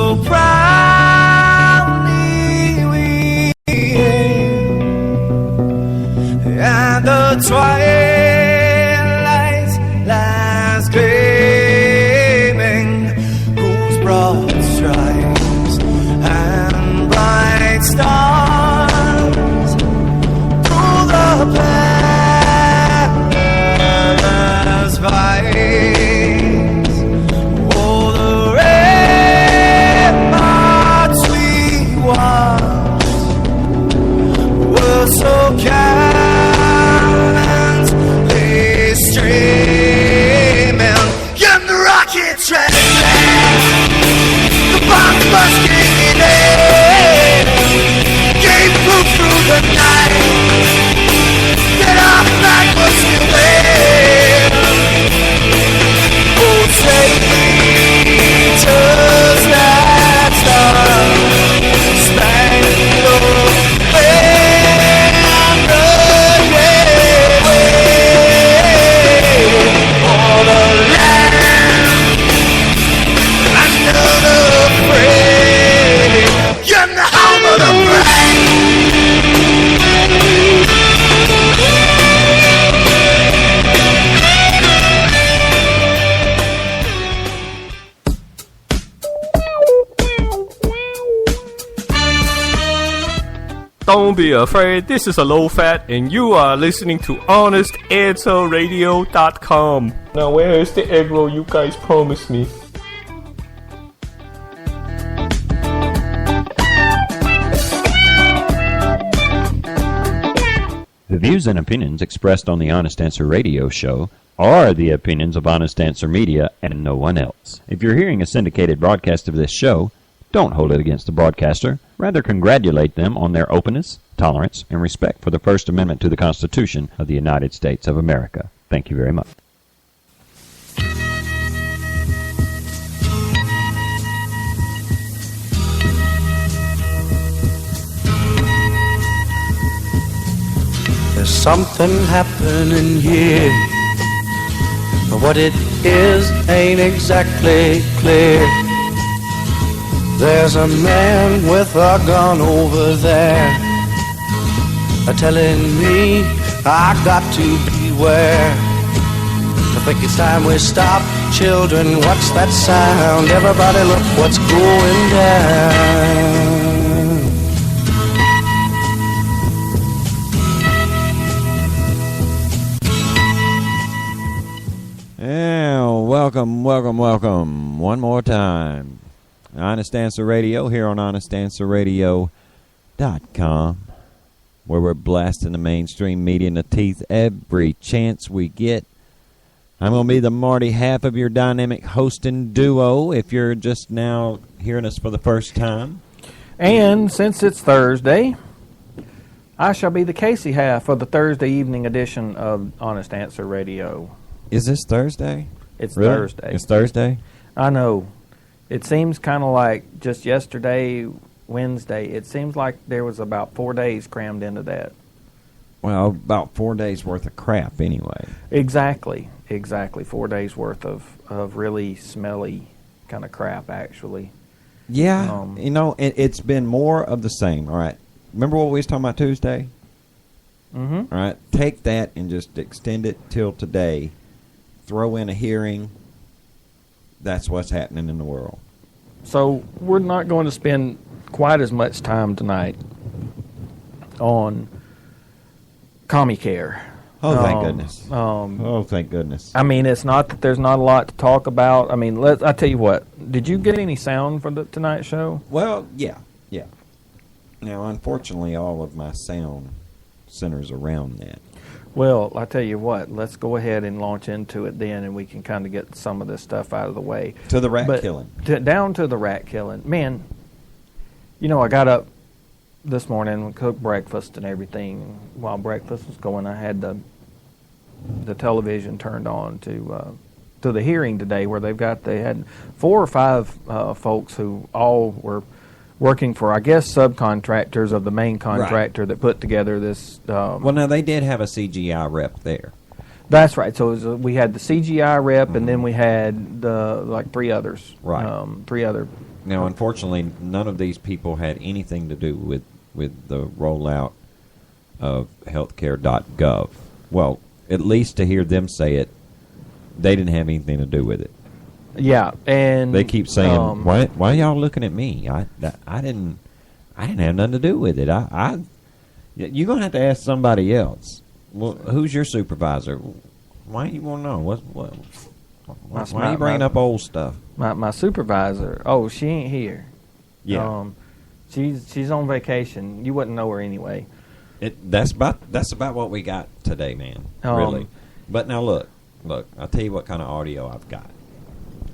so proudly we hailed, and the twilight's last gleaming, whose broad stripes and bright stars through the perilous fights. Oh, the ramparts we watched were so gallantly streaming, and the rockets red the bombs bursting in air gave proof through the night that our flag was still there. Oh, traitors that star-spangled banner, yeah, for the land under the frame, and the home of the brave. Don't be afraid, this is a low fat, and you are listening to HonestAnswerRadio.com. Now, where is the egg roll you guys promised me? The views and opinions expressed on the Honest Answer Radio show are the opinions of Honest Answer Media and no one else. If you're hearing a syndicated broadcast of this show, don't hold it against the broadcaster. Rather, congratulate them on their openness, tolerance, and respect for the First Amendment to the Constitution of the United States of America. Thank you very much. There's something happening here, but what it is ain't exactly clear. There's a man with a gun over there, telling me I got to beware. I think it's time we stop. Children, what's that sound? Everybody look what's going down. Yeah, welcome one more time. Honest Answer Radio here on HonestAnswerRadio.com, where we're blasting the mainstream media in the teeth every chance we get. I'm going to be the Marty half of your dynamic hosting duo if you're just now hearing us for the first time. And since it's Thursday, I shall be the Casey half of the Thursday evening edition of Honest Answer Radio. Is this Thursday? It's really? Thursday. It's Thursday? I know. It seems kind of like just yesterday, Wednesday, it seems like there was about 4 days crammed into that. Well, about 4 days worth of crap anyway. Exactly. 4 days worth of really smelly kind of crap, actually. Yeah, it's been more of the same. All right. Remember what we was talking about Tuesday? Mm-hmm. All right. Take that and just extend it till today. Throw in a hearing. That's what's happening in the world. So we're not going to spend quite as much time tonight on CommuCare. Oh, thank goodness. Oh, thank goodness. I mean, it's not that there's not a lot to talk about. I mean, I tell you what. Did you get any sound for the tonight's show? Well, yeah. Now, unfortunately, all of my sound centers around that. Well, I tell you what. Let's go ahead and launch into it then, and we can kind of get some of this stuff out of the way. To the rat killing. Down to the rat killing. Man, I got up this morning and cooked breakfast and everything. While breakfast was going, I had the television turned on to the hearing today, where they had 4 or 5 folks who all were working for, I guess, subcontractors of the main contractor that put together this. Well, now they did have a CGI rep there. That's right. So we had the CGI rep, and then we had 3 others. Right. 3 other Now, unfortunately, none of these people had anything to do with the rollout of healthcare.gov. Well, at least to hear them say it, they didn't have anything to do with it. Yeah, and they keep saying, "Why are y'all looking at me? I didn't have nothing to do with it. You're gonna have to ask somebody else. Well, who's your supervisor? Why do you want to know? Why are you bringing up old stuff? My supervisor. Oh, she ain't here. Yeah. She's on vacation. You wouldn't know her anyway. That's about what we got today, man. Really. But now look. I'll tell you what kind of audio I've got.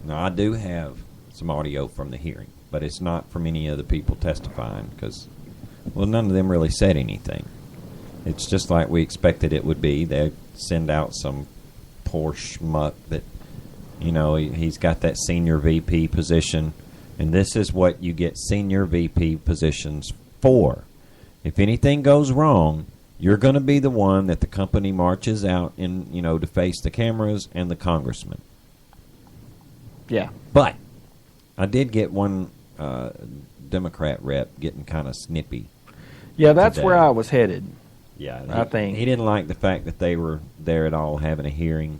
Now I do have some audio from the hearing, but it's not from any of the people testifying because, well, none of them really said anything. It's just like we expected it would be. They send out some poor schmuck that, he's got that senior VP position, and this is what you get senior VP positions for. If anything goes wrong, you're going to be the one that the company marches out in, to face the cameras and the congressman. Yeah. But I did get one Democrat rep getting kind of snippy. Yeah, that's today. where I was headed. Yeah, I think. He didn't like the fact that they were there at all having a hearing.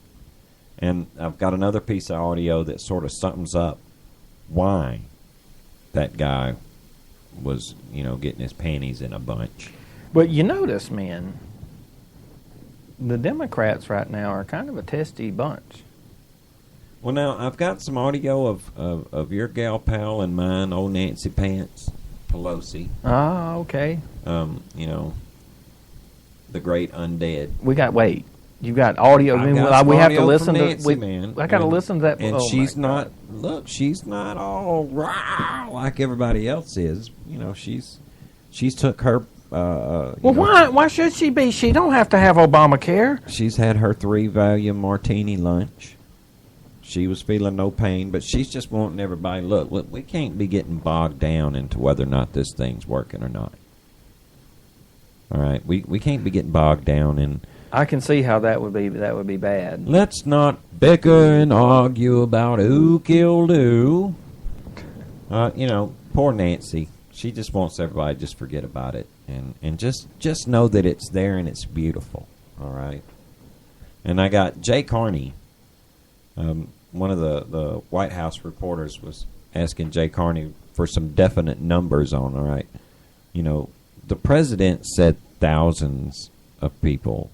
And I've got another piece of audio that sort of sums up why that guy was, getting his panties in a bunch. But you notice, man, the Democrats right now are kind of a testy bunch. Well, now, I've got some audio of your gal pal and mine, old Nancy Pants Pelosi. Ah, okay. The great undead. Wait. You got audio. We have to listen to Nancy, man. I got to listen to that. And she's not. Look, she's not all rah like everybody else is. She's took her. Why should she be? She don't have to have Obamacare. She's had her 3 Valium martini lunch. She was feeling no pain, but she's just wanting everybody. Look, we can't be getting bogged down into whether or not this thing's working or not. All right, we can't be getting bogged down in. I can see how that would be bad. Let's not bicker and argue about who killed who. Poor Nancy. She just wants everybody to just forget about it and just know that it's there and it's beautiful. All right. And I got Jay Carney. One of the White House reporters was asking Jay Carney for some definite numbers on. All right. The president said thousands of people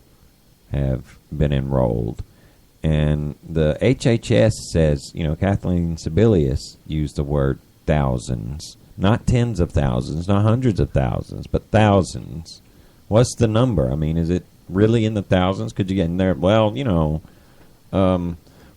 have been enrolled. And the HHS says, Kathleen Sebelius used the word thousands. Not tens of thousands, not hundreds of thousands, but thousands. What's the number? I mean, is it really in the thousands? Could you get in there? Well,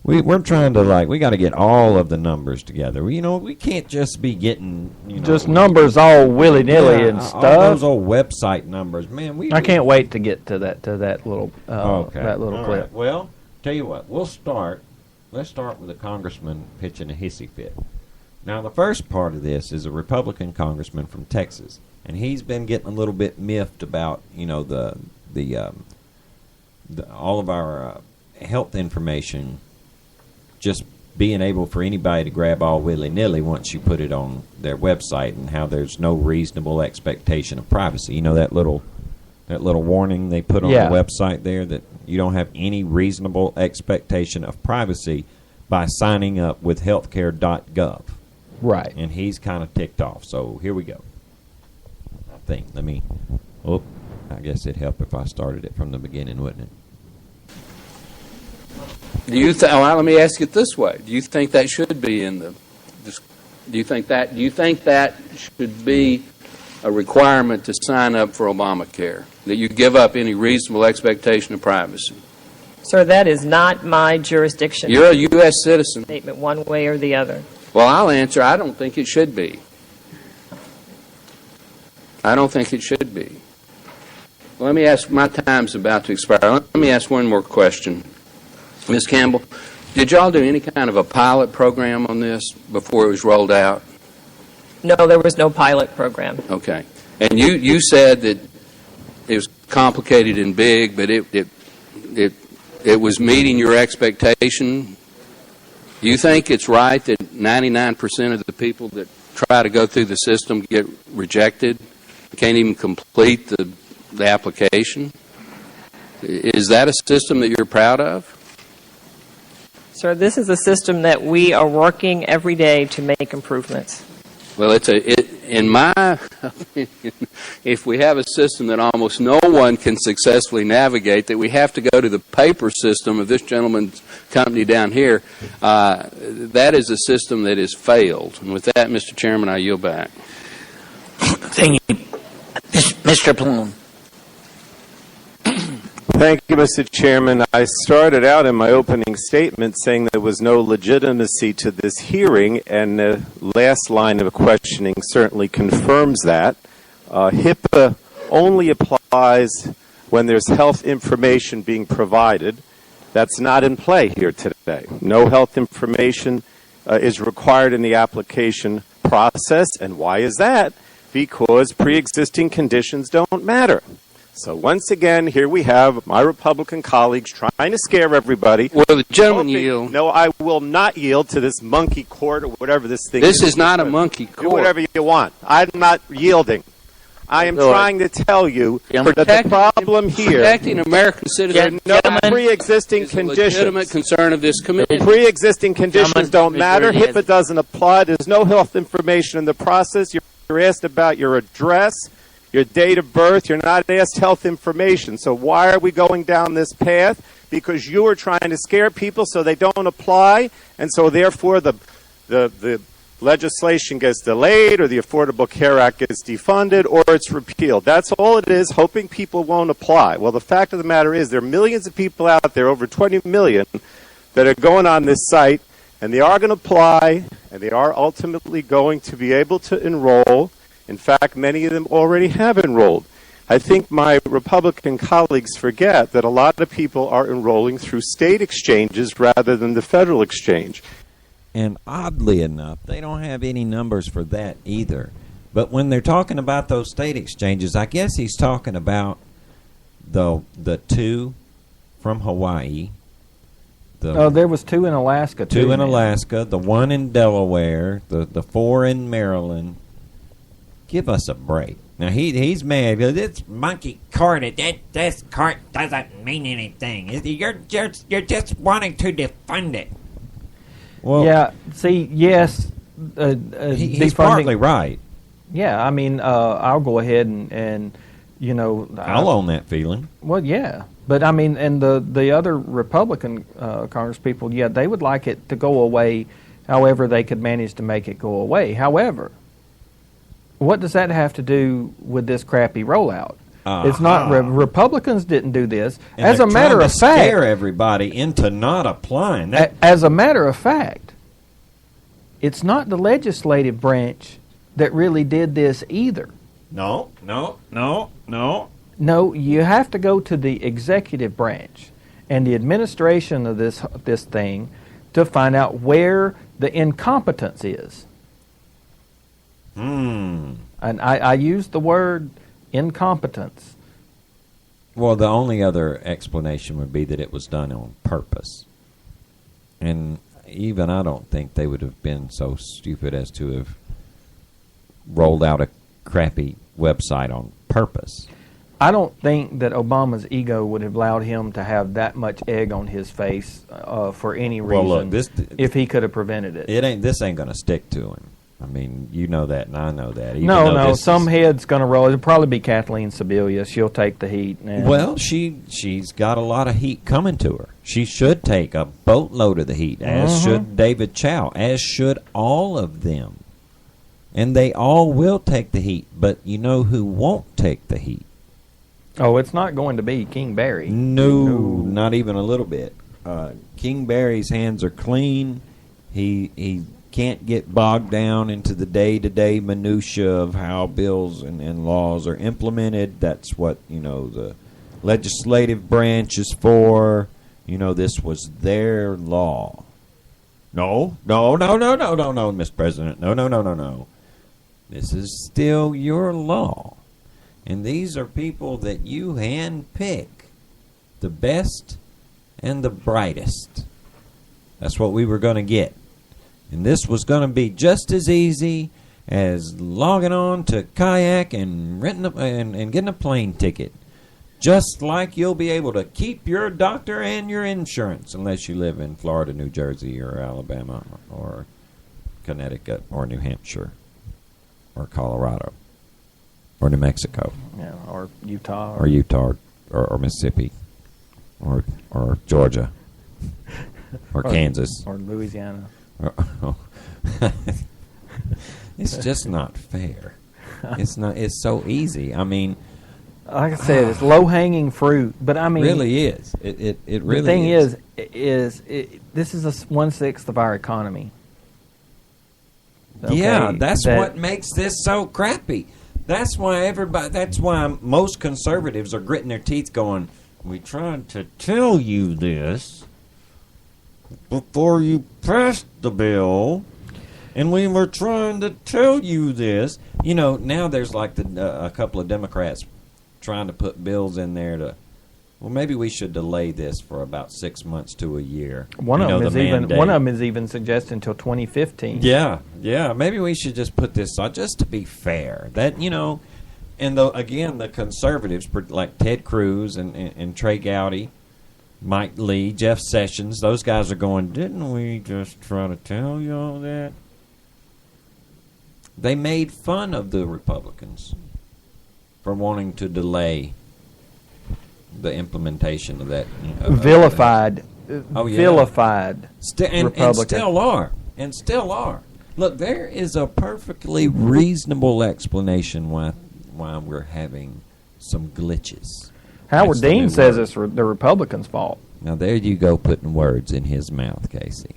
we're trying to, we got to get all of the numbers together. We can't just be getting, just numbers all willy-nilly and stuff. All those old website numbers. Man, I can't wait to get to that little that little clip. Right. Well, tell you what, let's start with a congressman pitching a hissy fit. Now, the first part of this is a Republican congressman from Texas, and he's been getting a little bit miffed about, all of our health information just being able for anybody to grab all willy-nilly once you put it on their website, and how there's no reasonable expectation of privacy. That little warning they put on the website there that you don't have any reasonable expectation of privacy by signing up with healthcare.gov. Right. And he's kind of ticked off. So here we go. I guess it'd help if I started it from the beginning, wouldn't it? Let me ask it this way: do you think that should be in the? Do you think that should be a requirement to sign up for Obamacare? That you give up any reasonable expectation of privacy? Sir, that is not my jurisdiction. You're a U.S. citizen. Statement one way or the other. Well, I'll answer. I don't think it should be. I don't think it should be. Let me ask. My time's about to expire. Let me ask one more question. Ms. Campbell, did y'all do any kind of a pilot program on this before it was rolled out? No, there was no pilot program. Okay. And you said that it was complicated and big, but it was meeting your expectation? Do you think it's right that 99% of the people that try to go through the system get rejected, can't even complete the application? Is that a system that you're proud of? Sir, this is a system that we are working every day to make improvements. Well, in my opinion, if we have a system that almost no one can successfully navigate, that we have to go to the paper system of this gentleman's company down here, that is a system that has failed. And with that, Mr. Chairman, I yield back. Thank you. Mr. Plum. Thank you, Mr. Chairman. I started out in my opening statement saying there was no legitimacy to this hearing, and the last line of questioning certainly confirms that. HIPAA only applies when there's health information being provided. That's not in play here today. No health information is required in the application process, and why is that? Because pre-existing conditions don't matter. So once again, here we have my Republican colleagues trying to scare everybody. Well, the gentleman yield. No, I will not yield to this monkey court or whatever this thing is. This is not a monkey court. Do whatever you want. I'm not yielding. I am trying to tell you that the problem here... Protecting American citizens. No pre-existing conditions. Legitimate concern of this committee. Pre-existing conditions don't matter. HIPAA doesn't apply. There's no health information in the process. You're asked about your address, your date of birth. You're not asked health information. So why are we going down this path? Because you are trying to scare people so they don't apply, and so therefore the legislation gets delayed, or the Affordable Care Act gets defunded, or it's repealed. That's all it is, hoping people won't apply. Well, the fact of the matter is there are millions of people out there, over 20 million, that are going on this site, and they are going to apply, and they are ultimately going to be able to enroll. In fact, many of them already have enrolled. I think my Republican colleagues forget that a lot of people are enrolling through state exchanges rather than the federal exchange. And oddly enough, they don't have any numbers for that either. But when they're talking about those state exchanges, I guess he's talking about the two from Hawaii. There was two in Alaska, too. Two in Alaska, the one in Delaware, the four in Maryland. Give us a break. Now, he's mad because it's monkey court. This court doesn't mean anything. You're just wanting to defund it. Well, yeah, see, yes. He's partly right. Yeah, I mean, I'll go ahead and you know. I'll own that feeling. Well, yeah. But, I mean, and the other Republican Congress people, yeah, they would like it to go away however they could manage to make it go away. However, what does that have to do with this crappy rollout? It's not Republicans didn't do this. And as a matter of fact, scare everybody into not applying. As a matter of fact, it's not the legislative branch that really did this either. No. No, you have to go to the executive branch and the administration of this thing to find out where the incompetence is. And I use the word incompetence. Well, the only other explanation would be that it was done on purpose. And even I don't think they would have been so stupid as to have rolled out a crappy website on purpose. I don't think that Obama's ego would have allowed him to have that much egg on his face for any reason. Well, look, if he could have prevented it. This ain't going to stick to him. I mean, you know that, and I know that. No, some head's going to roll. It'll probably be Kathleen Sebelius. She'll take the heat. Well, she's got a lot of heat coming to her. She should take a boatload of the heat, as should David Chow, as should all of them. And they all will take the heat, but you know who won't take the heat? Oh, it's not going to be King Barry. No, not even a little bit. King Barry's hands are clean. He can't get bogged down into the day-to-day minutia of how bills and laws are implemented. That's what, the legislative branch is for. This was their law. No, Mr. President. No. This is still your law. And these are people that you handpick, the best and the brightest. That's what we were going to get. And this was going to be just as easy as logging on to Kayak and and getting a plane ticket. Just like you'll be able to keep your doctor and your insurance, unless you live in Florida, New Jersey, or Alabama, or Connecticut, or New Hampshire, or Colorado, or New Mexico, Yeah, or Utah. or Mississippi, or Georgia, or Kansas, or Louisiana. It's just not fair. It's so easy. I mean, like I said, it's low-hanging fruit. But I mean, really is. It really. The thing is this is 1/6 of our economy. Yeah, that's what makes this so crappy. That's why most conservatives are gritting their teeth, going, "We tried to tell you this before you passed the bill, and we were trying to tell you this." You know, now there's like a couple of Democrats trying to put bills in there to, well, maybe we should delay this for about 6 months to a year. One of them is even suggesting until 2015. Yeah, maybe we should just put this on, just to be fair. That, you know, and again, the conservatives like Ted Cruz and Trey Gowdy, Mike Lee, Jeff Sessions, those guys are going, didn't we just try to tell you all that? They made fun of the Republicans for wanting to delay the implementation of that. Vilified. Vilified. And Republican. still are. Look, there is a perfectly reasonable explanation why we're having some glitches. Howard Dean says it's the Republicans' fault. Now, there you go, putting words in his mouth, Casey.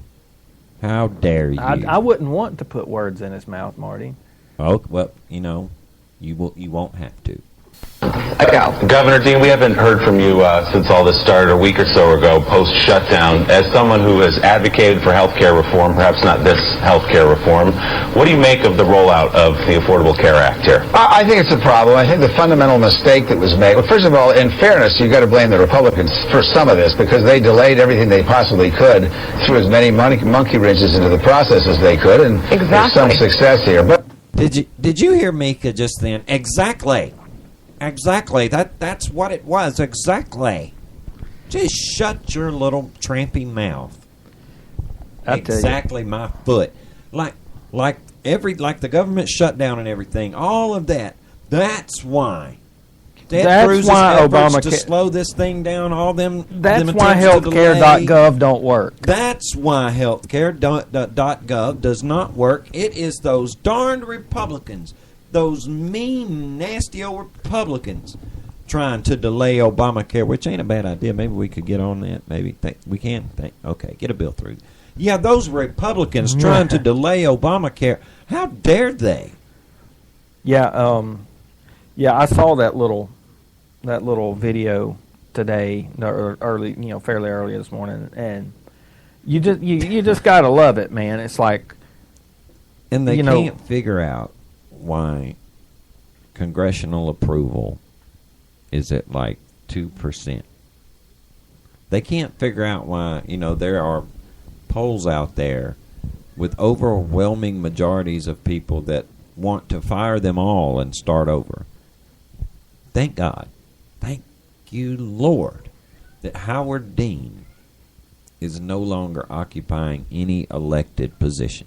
How dare you? I wouldn't want to put words in his mouth, Marty. Oh, well, you know, you won't have to. Governor Dean, we haven't heard from you since all this started a week or so ago, post-shutdown. As someone who has advocated for health care reform, perhaps not this health care reform, what do you make of the rollout of the Affordable Care Act here? I think it's a problem. I think the fundamental mistake that was made, well, first of all, in fairness, you've got to blame the Republicans for some of this, because they delayed everything they possibly could, threw as many monkey wrenches into the process as they could, and there's some success here. But Did you hear Mika just then? Exactly. That's what it was. Exactly. Just shut your little trampy mouth. Exactly, my foot. Like the government shutdown and everything. All of that. That's why. That's why Obama to slow this thing down. All them. That's why healthcare.gov don't work. That's why healthcare.gov does not work. It is those darned Republicans. Those mean, nasty old Republicans trying to delay Obamacare, which ain't a bad idea. Maybe we could get on that. Maybe we can. Okay, get a bill through. Yeah, those Republicans trying to delay Obamacare. How dare they? Yeah, I saw that little video today, early, fairly early this morning, and you just gotta love it, man. It's like, and they can't figure out why congressional approval is at like 2%. They can't figure out why, there are polls out there with overwhelming majorities of people that want to fire them all and start over. Thank God. Thank you, Lord, that Howard Dean is no longer occupying any elected position.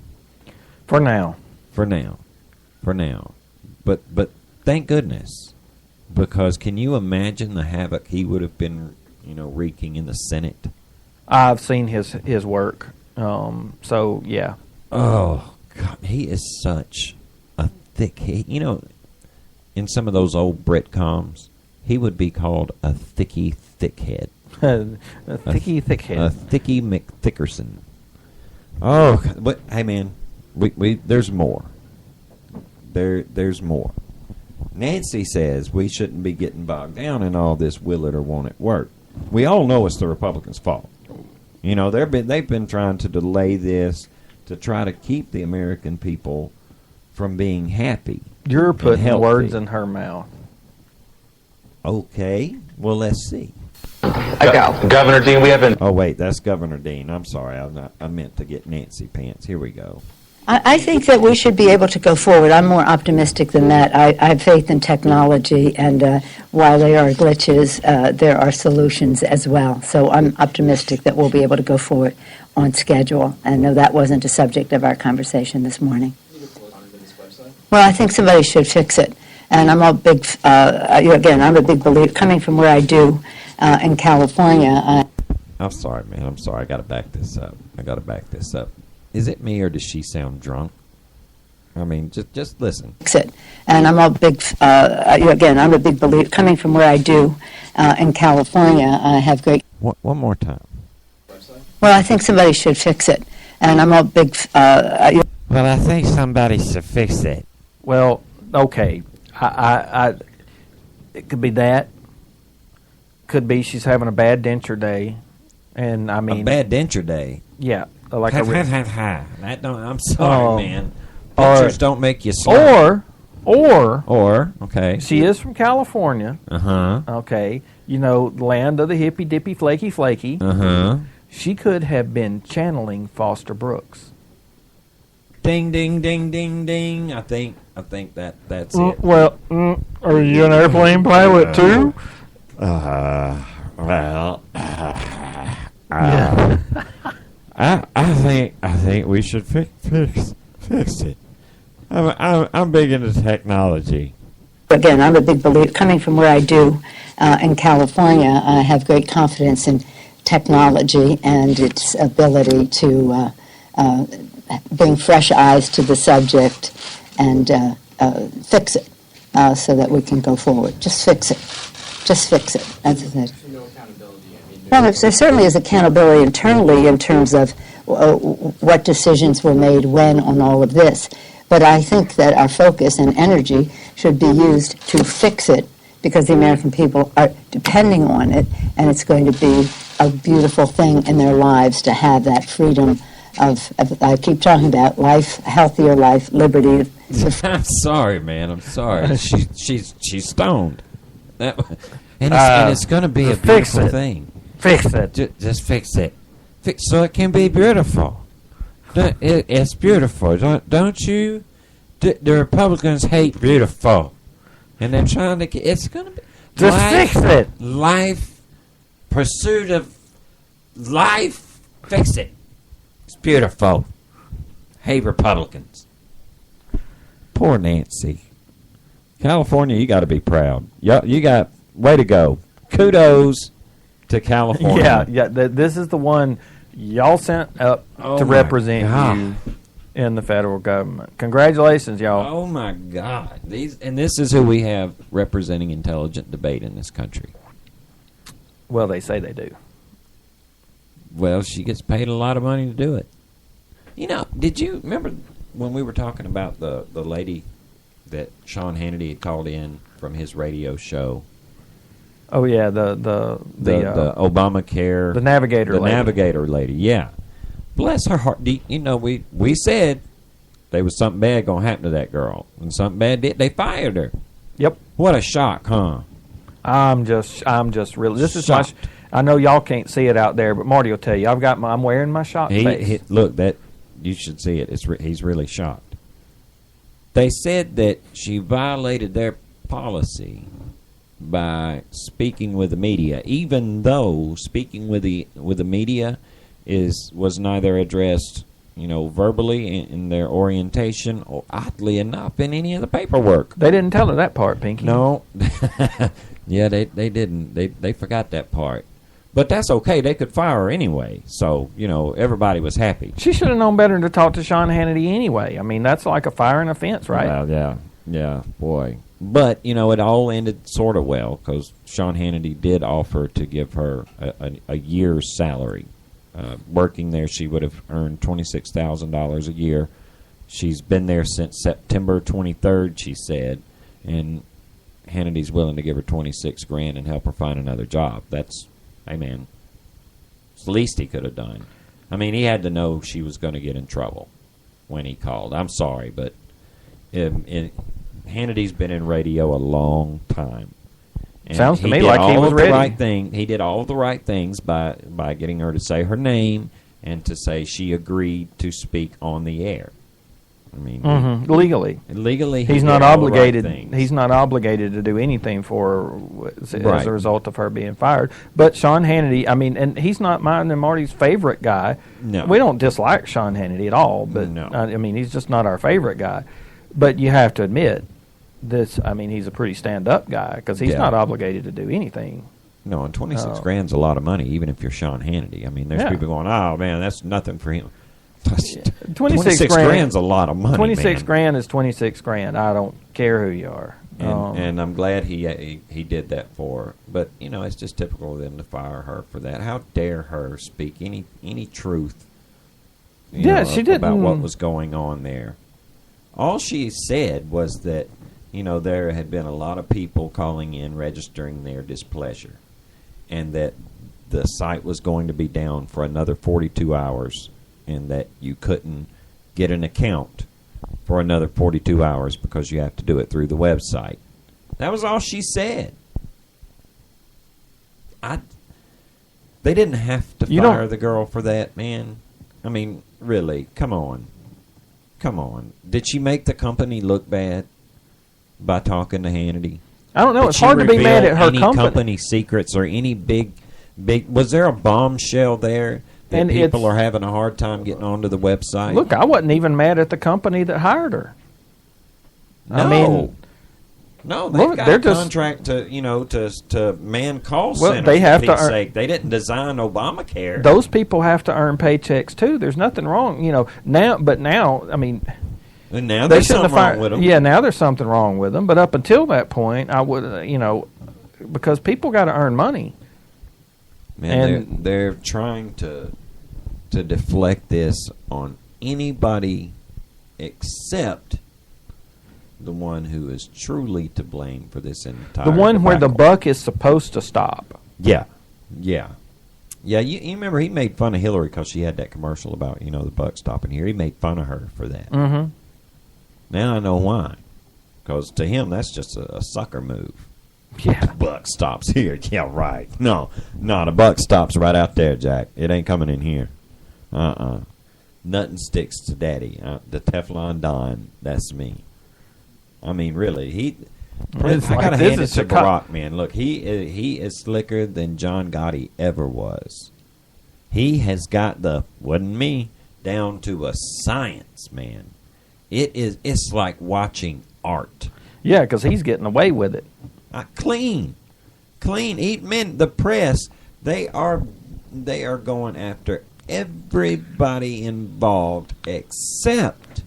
For now. But thank goodness, because can you imagine the havoc he would have been, wreaking in the Senate? I've seen his work. So yeah. Oh God, he is such a thick. In some of those old Britcoms, he would be called a thicky thickhead. a thicky thickhead. A thicky McThickerson. Oh, but hey, man, we there's more. There's more. Nancy says we shouldn't be getting bogged down in all this will it or won't it work. We all know it's the Republicans' fault. They've been trying to delay this to try to keep the American people from being happy. You're putting words in her mouth. Okay, well, let's see. ago. Governor Dean, we haven't. Oh wait, that's Governor Dean. I'm sorry, I meant to get Nancy Pants. Here we go. I think that we should be able to go forward. I'm more optimistic than that. I have faith in technology, and while there are glitches, there are solutions as well. So I'm optimistic that we'll be able to go forward on schedule. And no, that wasn't a subject of our conversation this morning. Well, I think somebody should fix it. And I'm a big, again, I'm a big believer, coming from where I do in California. I'm sorry, man. I'm sorry. I got to back this up. Is it me or does she sound drunk? I mean, just listen. Fix it. And I'm a big, again, I'm a big believer, coming from where I do in California. I have great. One more time. Well, I think somebody should fix it. And I'm a big. Well, I think somebody should fix it. Well, okay. I it could be that. Could be she's having a bad denture day, and I mean a bad denture day. Yeah, like that don't. I'm sorry, man. Pictures don't make you smart. Or okay. She is from California. Okay, you know, land of the hippy dippy flaky flaky. She could have been channeling Foster Brooks. Ding ding ding ding ding. I think that's it. Well, are you an airplane pilot too? I think we should fix it. I'm big into technology. Again, I'm a big believer, coming from where I do in California. I have great confidence in technology and its ability to bring fresh eyes to the subject and fix it so that we can go forward. Just fix it. Just fix it. That's it. Well, there certainly is accountability internally in terms of what decisions were made when on all of this. But I think that our focus and energy should be used to fix it because the American people are depending on it, and it's going to be a beautiful thing in their lives to have that freedom of I keep talking about life, healthier life, liberty. I'm sorry, man. I'm sorry. She's stoned. And it's going to be a beautiful thing. Fix it. Just fix it. So it can be beautiful. It's beautiful, don't you? The Republicans hate beautiful, and they're trying to get. It's going to be just fix it. Life, pursuit of life. Fix it. It's beautiful. Hate Republicans. Poor Nancy. California, you got to be proud. You got way to go. Kudos to California. Yeah. This is the one y'all sent up to represent you in the federal government. Congratulations, y'all. Oh my God! This is who we have representing intelligent debate in this country. Well, they say they do. Well, she gets paid a lot of money to do it. You know, did you remember when we were talking about the lady that Sean Hannity had called in from his radio show? Oh yeah, the Obamacare, the navigator lady. Yeah, bless her heart. You know, we said there was something bad gonna happen to that girl, and something bad did. They fired her. Yep. What a shock, huh? I'm just really. This is my. I know y'all can't see it out there, but Marty will tell you. I'm wearing my shock face. Look, that you should see it. He's really shocked. They said that she violated their policy by speaking with the media, even though speaking with the media was neither addressed, verbally in their orientation or, oddly enough, in any of the paperwork. They didn't tell her that part, Pinky. No. Yeah, they didn't. They forgot that part. But that's okay. They could fire her anyway. So, everybody was happy. She should have known better than to talk to Sean Hannity anyway. I mean, that's like a firing offense, right? Well, yeah, boy. But, it all ended sort of well because Sean Hannity did offer to give her a year's salary. Working there, she would have earned $26,000 a year. She's been there since September 23rd, she said, and Hannity's willing to give her $26,000 and help her find another job. That's, hey man, it's the least he could have done. I mean, he had to know she was going to get in trouble when he called. I'm sorry, but Hannity's been in radio a long time, And sounds to me did like he all was of the ready. right thing. He did all the right things by getting her to say her name and to say she agreed to speak on the air. I mean, legally, he he's not did all the right obligated. things. He's not obligated to do anything for her as Right. a result of her being fired. But Sean Hannity, I mean, and he's not mine and Marty's favorite guy. No. We don't dislike Sean Hannity at all. But No. I mean, he's just not our favorite guy. But you have to admit, I mean, he's a pretty stand-up guy because he's Yeah. not obligated to do anything. No, and 26 grand's a lot of money, even if you're Sean Hannity. I mean, there's Yeah. people going, "Oh man, that's nothing for him." 26 grand's a lot of money. 26 man. grand is 26 grand. I don't care who you are. And I'm glad he did that for her. But you know, it's just typical of them to fire her for that. How dare her speak any truth? She didn't about what was going on there. All she said was that there had been a lot of people calling in registering their displeasure, and that the site was going to be down for another 42 hours, and that you couldn't get an account for another 42 hours because you have to do it through the website. That was all she said. They didn't have to fire the girl for that, man. I mean, really, come on. Did she make the company look bad by talking to Hannity? I don't know. Did It's she hard to be mad reveal at her any company secrets or any big? Was there a bombshell there that And people are having a hard time getting onto the website? Look, I wasn't even mad at the company that hired her. No. I mean, no, they've look, got they're a just contract to man call Well, centers. they have for to Pete's earn- sake. They didn't design Obamacare. those people have to earn paychecks too. There's nothing wrong, now, I mean, And now they there's shouldn't something have wrong with them. Yeah, now there's something wrong with them. But up until that point, I would, because people got to earn money. Man, And- they're trying to deflect this on anybody except the one who is truly to blame for this entire The one where the debacle. buck is supposed to stop. Yeah. You remember he made fun of Hillary because she had that commercial about the buck stopping here. He made fun of her for that. Mm-hmm. Now I know why. Because to him that's just a sucker move. Yeah. The buck stops here. Yeah, right. No, the buck stops right out there, Jack. It ain't coming in here. Nothing sticks to daddy. The Teflon Don, that's me. I mean, really, I gotta hand it to Barack, man. Look, he is slicker than John Gotti ever was. He has got wasn't me, down to a science, man. It's like watching art. Yeah, because he's getting away with it. Clean. Men, the press, they are going after everybody involved except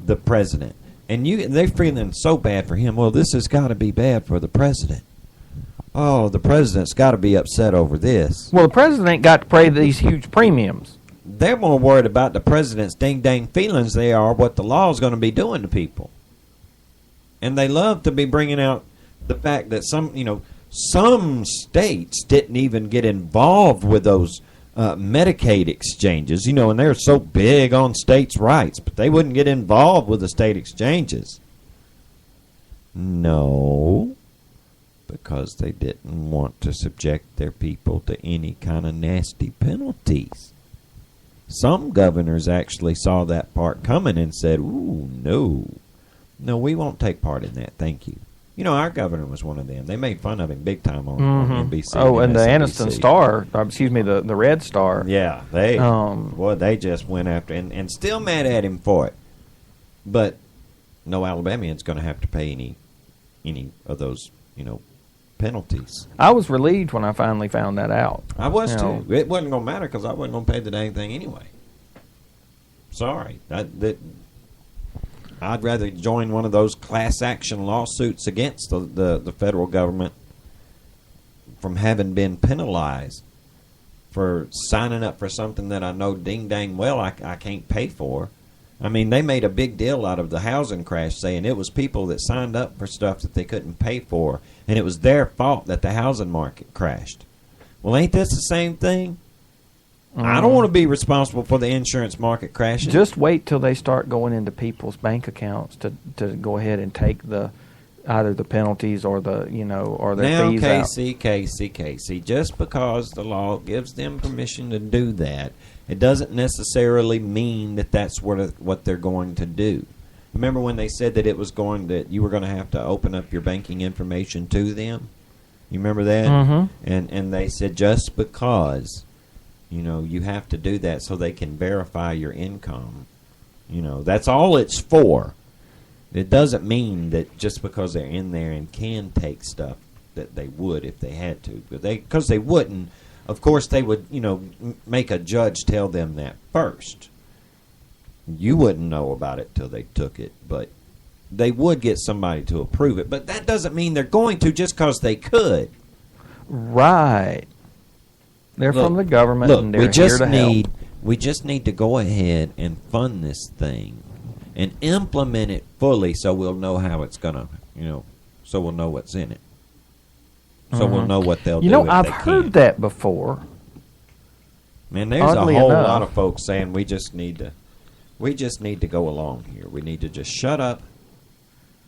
the president. And they're feeling so bad for him. Well, this has got to be bad for the president. Oh, the president's got to be upset over this. Well, the president ain't got to pay these huge premiums. They're more worried about the president's ding-dang feelings they are what the law is going to be doing to people. And they love to be bringing out the fact that some states didn't even get involved with those Medicaid exchanges, and they're so big on states' rights, but they wouldn't get involved with the state exchanges. No, because they didn't want to subject their people to any kind of nasty penalties. Some governors actually saw that part coming and said, ooh, no, we won't take part in that, thank you. Our governor was one of them. They made fun of him big time on NBC. Oh, and the MSNBC. Aniston Star, the Red Star. Yeah, they just went after and still mad at him for it. But no Alabamian's going to have to pay any of those, penalties. I was relieved when I finally found that out. I was too. It wasn't going to matter because I wasn't going to pay the dang thing anyway. Sorry, I'd rather join one of those class action lawsuits against the federal government from having been penalized for signing up for something that I know ding dang well I can't pay for. I mean, they made a big deal out of the housing crash, saying it was people that signed up for stuff that they couldn't pay for, and it was their fault that the housing market crashed. Well, ain't this the same thing? I don't want to be responsible for the insurance market crashing. Just wait till they start going into people's bank accounts to go ahead and take the either the penalties or the or their now, fees Casey, just because the law gives them permission to do that, it doesn't necessarily mean that that's what they're going to do. Remember when they said that you were going to have to open up your banking information to them? You remember that? Mm-hmm. And they said just because, you have to do that so they can verify your income. That's all it's for. It doesn't mean that just because they're in there and can take stuff that they would if they had to. Because they wouldn't. Of course, they would, make a judge tell them that first. You wouldn't know about it till they took it, but they would get somebody to approve it. But that doesn't mean they're going to just because they could. Right. They're from the government, and they're we just here to help. We just need to go ahead and fund this thing and implement it fully so we'll know how it's going to, so we'll know what's in it. So we'll know what they'll do. I've heard that before. Man, there's Oddly a whole enough. lot of folks saying we just need to go along here. We need to just shut up.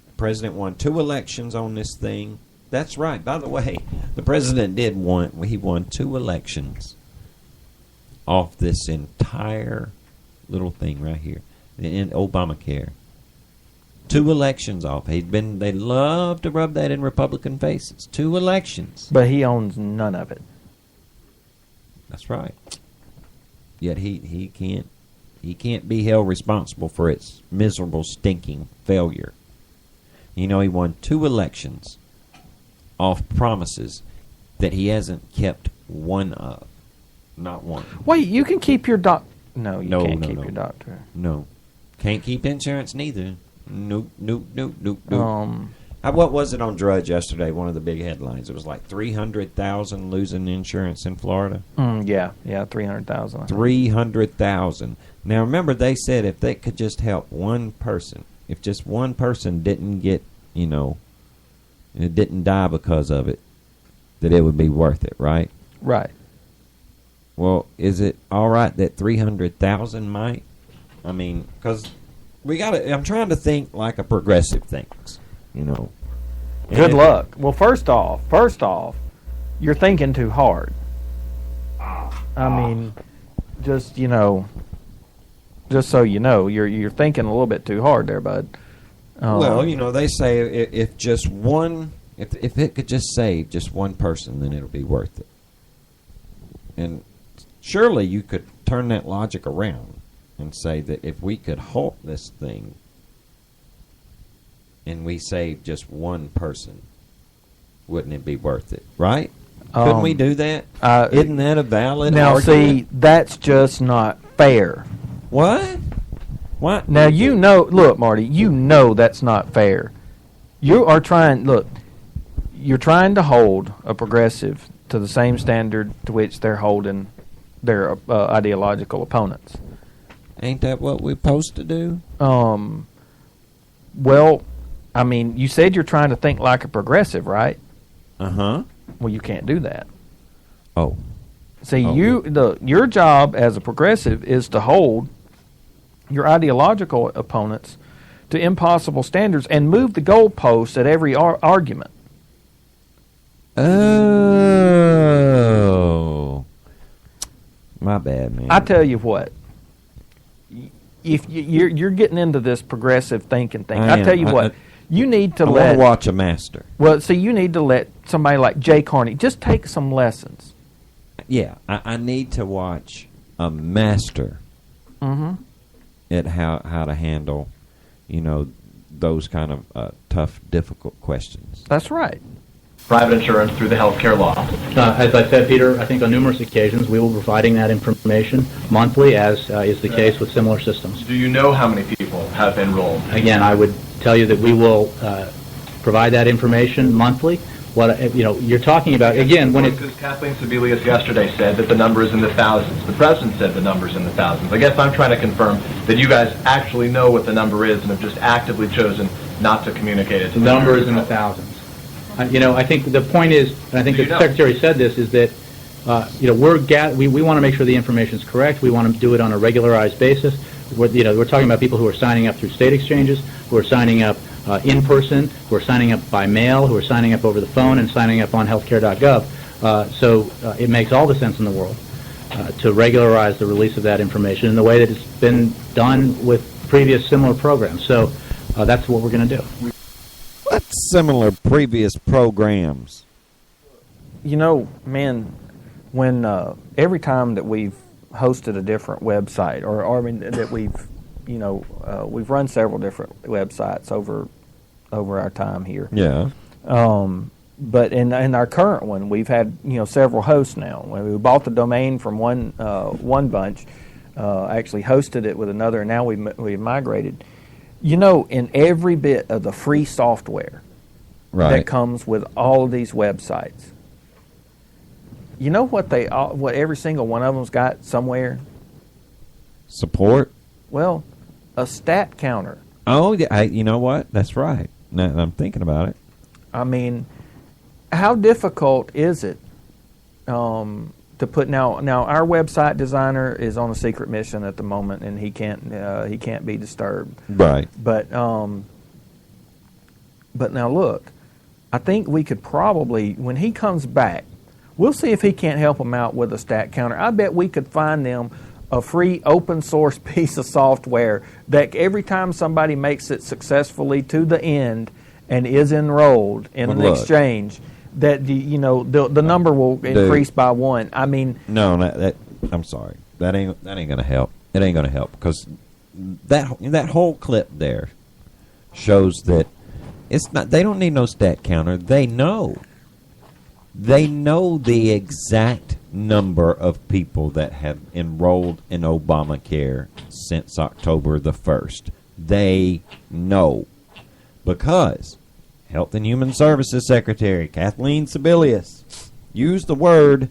The president won 2 elections on this thing. That's right. By the way, the president he won 2 elections off this entire little thing right here in Obamacare. 2 elections off. They love to rub that in Republican faces. 2 elections. But he owns none of it. That's right. Yet he can't be held responsible for its miserable, stinking failure. He won 2 elections off promises that he hasn't kept one of. Not one. Wait, you can keep your No, you can't keep your doctor. No. Can't keep insurance neither. Nope. What was it on Drudge yesterday? One of the big headlines. It was like 300,000 losing insurance in Florida. Yeah, 300,000. 300,000. Now remember, they said if they could just help one person, if just one person didn't get, it didn't die because of it, that it would be worth it, right? Right. Well, is it all right that 300,000 might? I mean, because I'm trying to think like a progressive thinks, Good luck. Well, first off, you're thinking too hard. I mean, just so you know, you're thinking a little bit too hard there, bud. Well, they say if just one, if it could just save just one person, then it'll be worth it. And surely you could turn that logic around and say that if we could halt this thing and we save just one person, wouldn't it be worth it, right? Couldn't we do that? Isn't that a valid argument? See, that's just not fair. What? What? Now, look, Marty, that's not fair. You're trying to hold a progressive to the same standard to which they're holding their ideological opponents. Ain't that what we're supposed to do? Well, I mean, you said you're trying to think like a progressive, right? Uh-huh. Well, you can't do that. Oh. See, your job as a progressive is to hold your ideological opponents to impossible standards and move the goalposts at every argument. Oh. My bad, man. I tell you what. If you're getting into this progressive thinking thing, I tell you what. You need to I want to watch a master. Well, see, you need to let somebody like Jay Carney just take some lessons. Yeah, I need to watch a master at how to handle, those kind of tough, difficult questions. That's right. Private insurance through the health care law. As I said, Peter, I think on numerous occasions we will be providing that information monthly, as is the case with similar systems. Do you know how many people have enrolled? Again, I would tell you that we will provide that information monthly. What you're talking about, again, when because Kathleen Sebelius yesterday said that the number is in the thousands. The president said the number is in the thousands. I guess I'm trying to confirm that you guys actually know what the number is and have just actively chosen not to communicate it. The number is in the thousands. I think the point is, and I think the Secretary said this, is that we want to make sure the information is correct. We want to do it on a regularized basis. We're talking about people who are signing up through state exchanges, who are signing up in person, who are signing up by mail, who are signing up over the phone, and signing up on healthcare.gov. So it makes all the sense in the world to regularize the release of that information in the way that it's been done with previous similar programs. So that's what we're going to do. What similar previous programs? You know, man, when every time that we've hosted a different website, or I mean that we've run several different websites over our time here. Yeah. But in our current one, we've had several hosts now. When we bought the domain from one bunch, actually hosted it with another, and now we've migrated. In every bit of the free software that comes with all of these websites, you know what every single one of them's got somewhere? Support? Well, a stat counter. Oh, yeah. You know what? That's right. Now I'm thinking about it. I mean, how difficult is it to put now? Our website designer is on a secret mission at the moment, and he can't be disturbed. Right. But now look, I think we could probably, when he comes back, we'll see if he can't help them out with a stat counter. I bet we could find them a free open source piece of software that every time somebody makes it successfully to the end and is enrolled in an exchange, that the number will increase by 1. I mean, no, I'm sorry, that ain't gonna help. It ain't gonna help because that whole clip there shows that it's not. They don't need no stat counter. They know the exact number of people that have enrolled in Obamacare since October the 1st. They know because Health and Human Services Secretary Kathleen Sebelius used the word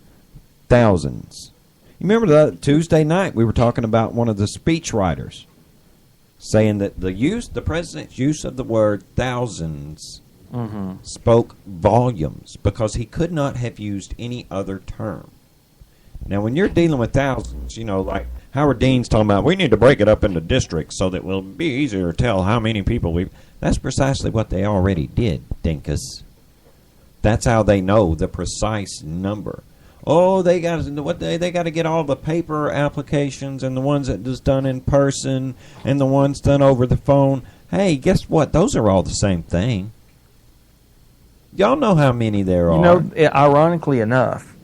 thousands. You remember the Tuesday night we were talking about one of the speechwriters saying that the president's use of the word thousands spoke volumes because he could not have used any other term. Now, when you're dealing with thousands, like Howard Dean's talking about, we need to break it up into districts so that it will be easier to tell how many people we've... That's precisely what they already did, Dinkus. That's how they know the precise number. Oh, they got to get all the paper applications and the ones that is done in person and the ones done over the phone. Hey, guess what? Those are all the same thing. Y'all know how many there are. Ironically enough,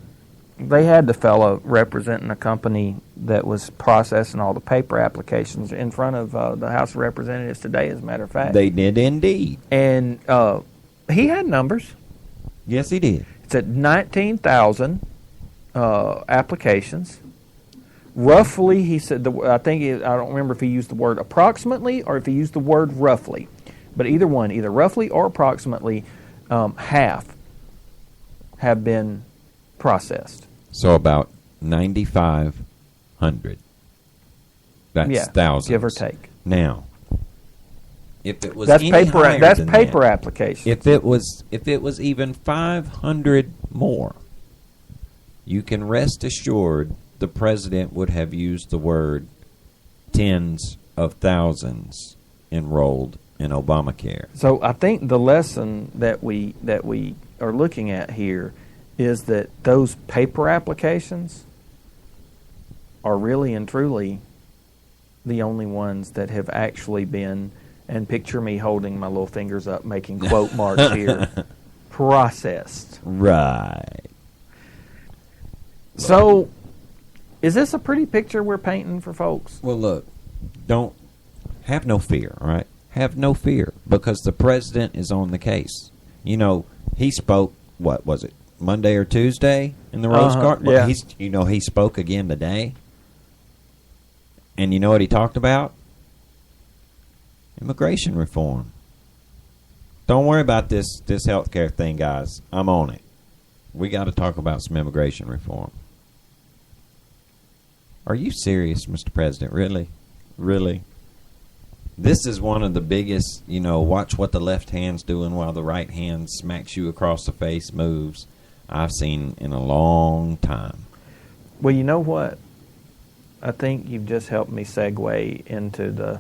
they had the fellow representing a company that was processing all the paper applications in front of the House of Representatives today, as a matter of fact. They did indeed. And he had numbers. Yes, he did. It's at 19,000 applications. Roughly, he said, I don't remember if he used the word approximately or if he used the word roughly. But either one, either roughly or approximately, half have been processed. So about 9,500. That's thousands, give or take. Now, if it was that's any paper, higher that's than paper that, application. If it was even 500 more, you can rest assured the president would have used the word tens of thousands enrolled in Obamacare. So I think the lesson that we are looking at here is that those paper applications are really and truly the only ones that have actually been, and picture me holding my little fingers up making quote marks here, processed. Right. So is this a pretty picture we're painting for folks? Well, look, have no fear, all right? Have no fear because the president is on the case. He spoke, what was it, Monday or Tuesday in the Rose Garden? Yeah. He spoke again today. And you know what he talked about? Immigration reform. Don't worry about this healthcare thing, guys. I'm on it. We got to talk about some immigration reform. Are you serious, Mr. President? Really? Really? This is one of the biggest, watch what the left hand's doing while the right hand smacks you across the face moves I've seen in a long time. Well, you know what? I think you've just helped me segue into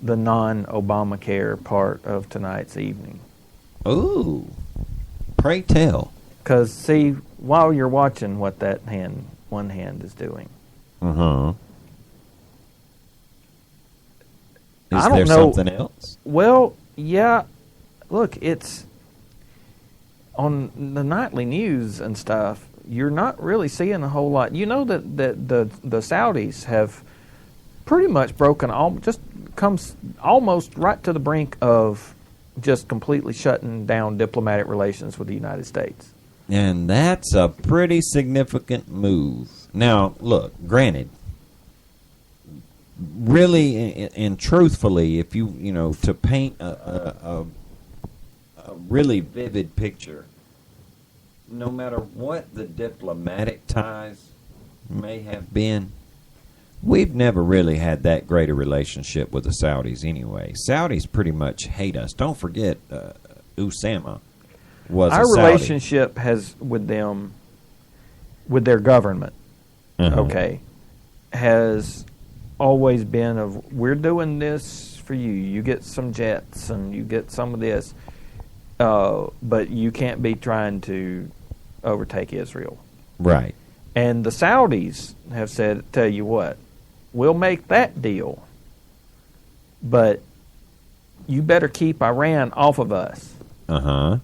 the non-Obamacare part of tonight's evening. Ooh, pray tell. Because, see, while you're watching what that one hand is doing. Uh-huh. Is I don't there know. something else? Well, yeah. Look, it's on the nightly news and stuff. You're not really seeing a whole lot. You know that the Saudis have pretty much comes almost right to the brink of just completely shutting down diplomatic relations with the United States. And that's a pretty significant move. Now, look, granted, really and truthfully, if you to paint a really vivid picture, no matter what the diplomatic ties may have been, we've never really had that great a relationship with the Saudis anyway. Saudis pretty much hate us. Don't forget, Usama was our a Saudi. relationship has with them, with their government, okay, has always been of, we're doing this for you. You get some jets and you get some of this, but you can't be trying to overtake Israel. Right. And the Saudis have said, tell you what, we'll make that deal, but you better keep Iran off of us. Uh-huh.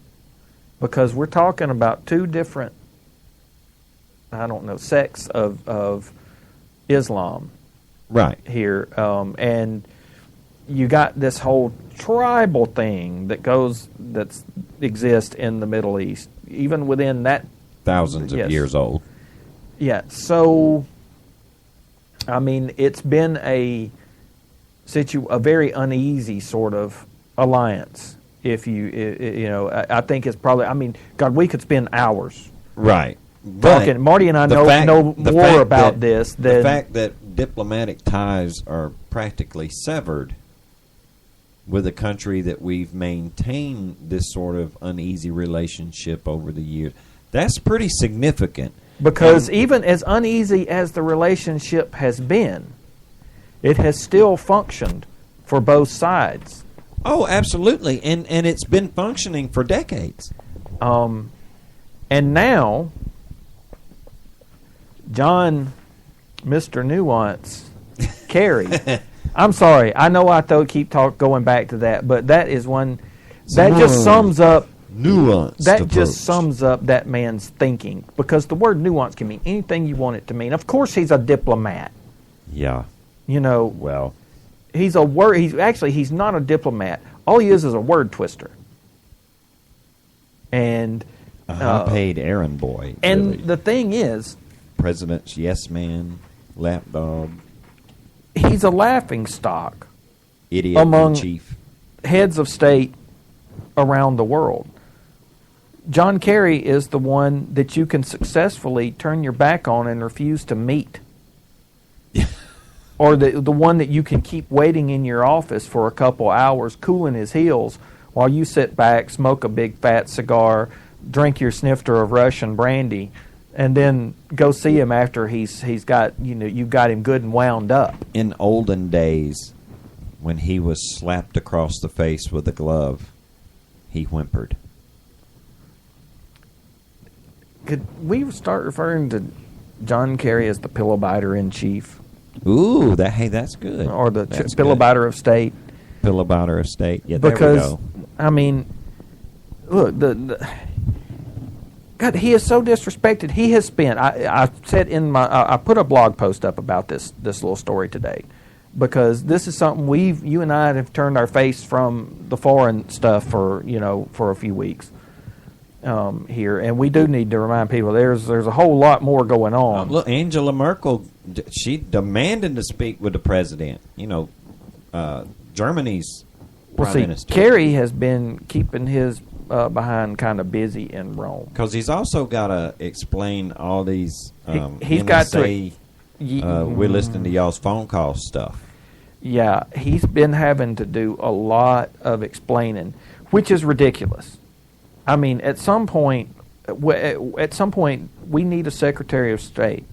Because we're talking about two different, sects of Islam. Right. Here. And you got this whole tribal thing that exists in the Middle East, even within that. Thousands of years old. Yeah. So, I mean, it's been a very uneasy sort of alliance. If I think it's probably. I mean, God, we could spend hours. Right. Talking. Marty and I know more about this. The fact that diplomatic ties are practically severed with a country that we've maintained this sort of uneasy relationship over the years, that's pretty significant. Because even as uneasy as the relationship has been, it has still functioned for both sides. Oh, absolutely, and it's been functioning for decades. And now, John, Mr. Nuance, Kerry. I'm sorry. I know I keep going back to that, but that is one that just sums up nuance. That just sums up that man's thinking, because the word nuance can mean anything you want it to mean. Of course, he's a diplomat. Yeah. Well, he's not a diplomat. All he is a word twister. And a high-paid errand boy. And really. The thing is, president's yes man, lapdog. He's a laughing stock idiot among chief heads of state around the world. John Kerry is the one that you can successfully turn your back on and refuse to meet. Or the one that you can keep waiting in your office for a couple hours, cooling his heels, while you sit back, smoke a big fat cigar, drink your snifter of Russian brandy, and then go see him after he's got, you've got him good and wound up. In olden days, when he was slapped across the face with a glove, he whimpered. Could we start referring to John Kerry as the pillow biter in chief? Ooh, that's good. Or the pillow biter of state. Pillow biter of state. Yeah, because, there we go. I mean, look, God, he is so disrespected. He has spent. I said I put a blog post up about this little story today, because this is something you and I have turned our face from the foreign stuff for a few weeks here, and we do need to remind people there's a whole lot more going on. Look, Angela Merkel, she demanded to speak with the president. Germany's prime minister. Kerry has been keeping his behind kind of busy in Rome, because he's also got to explain all these. He's got to. We're listening to y'all's phone call stuff. Yeah, he's been having to do a lot of explaining, which is ridiculous. I mean, at some point, we need a Secretary of State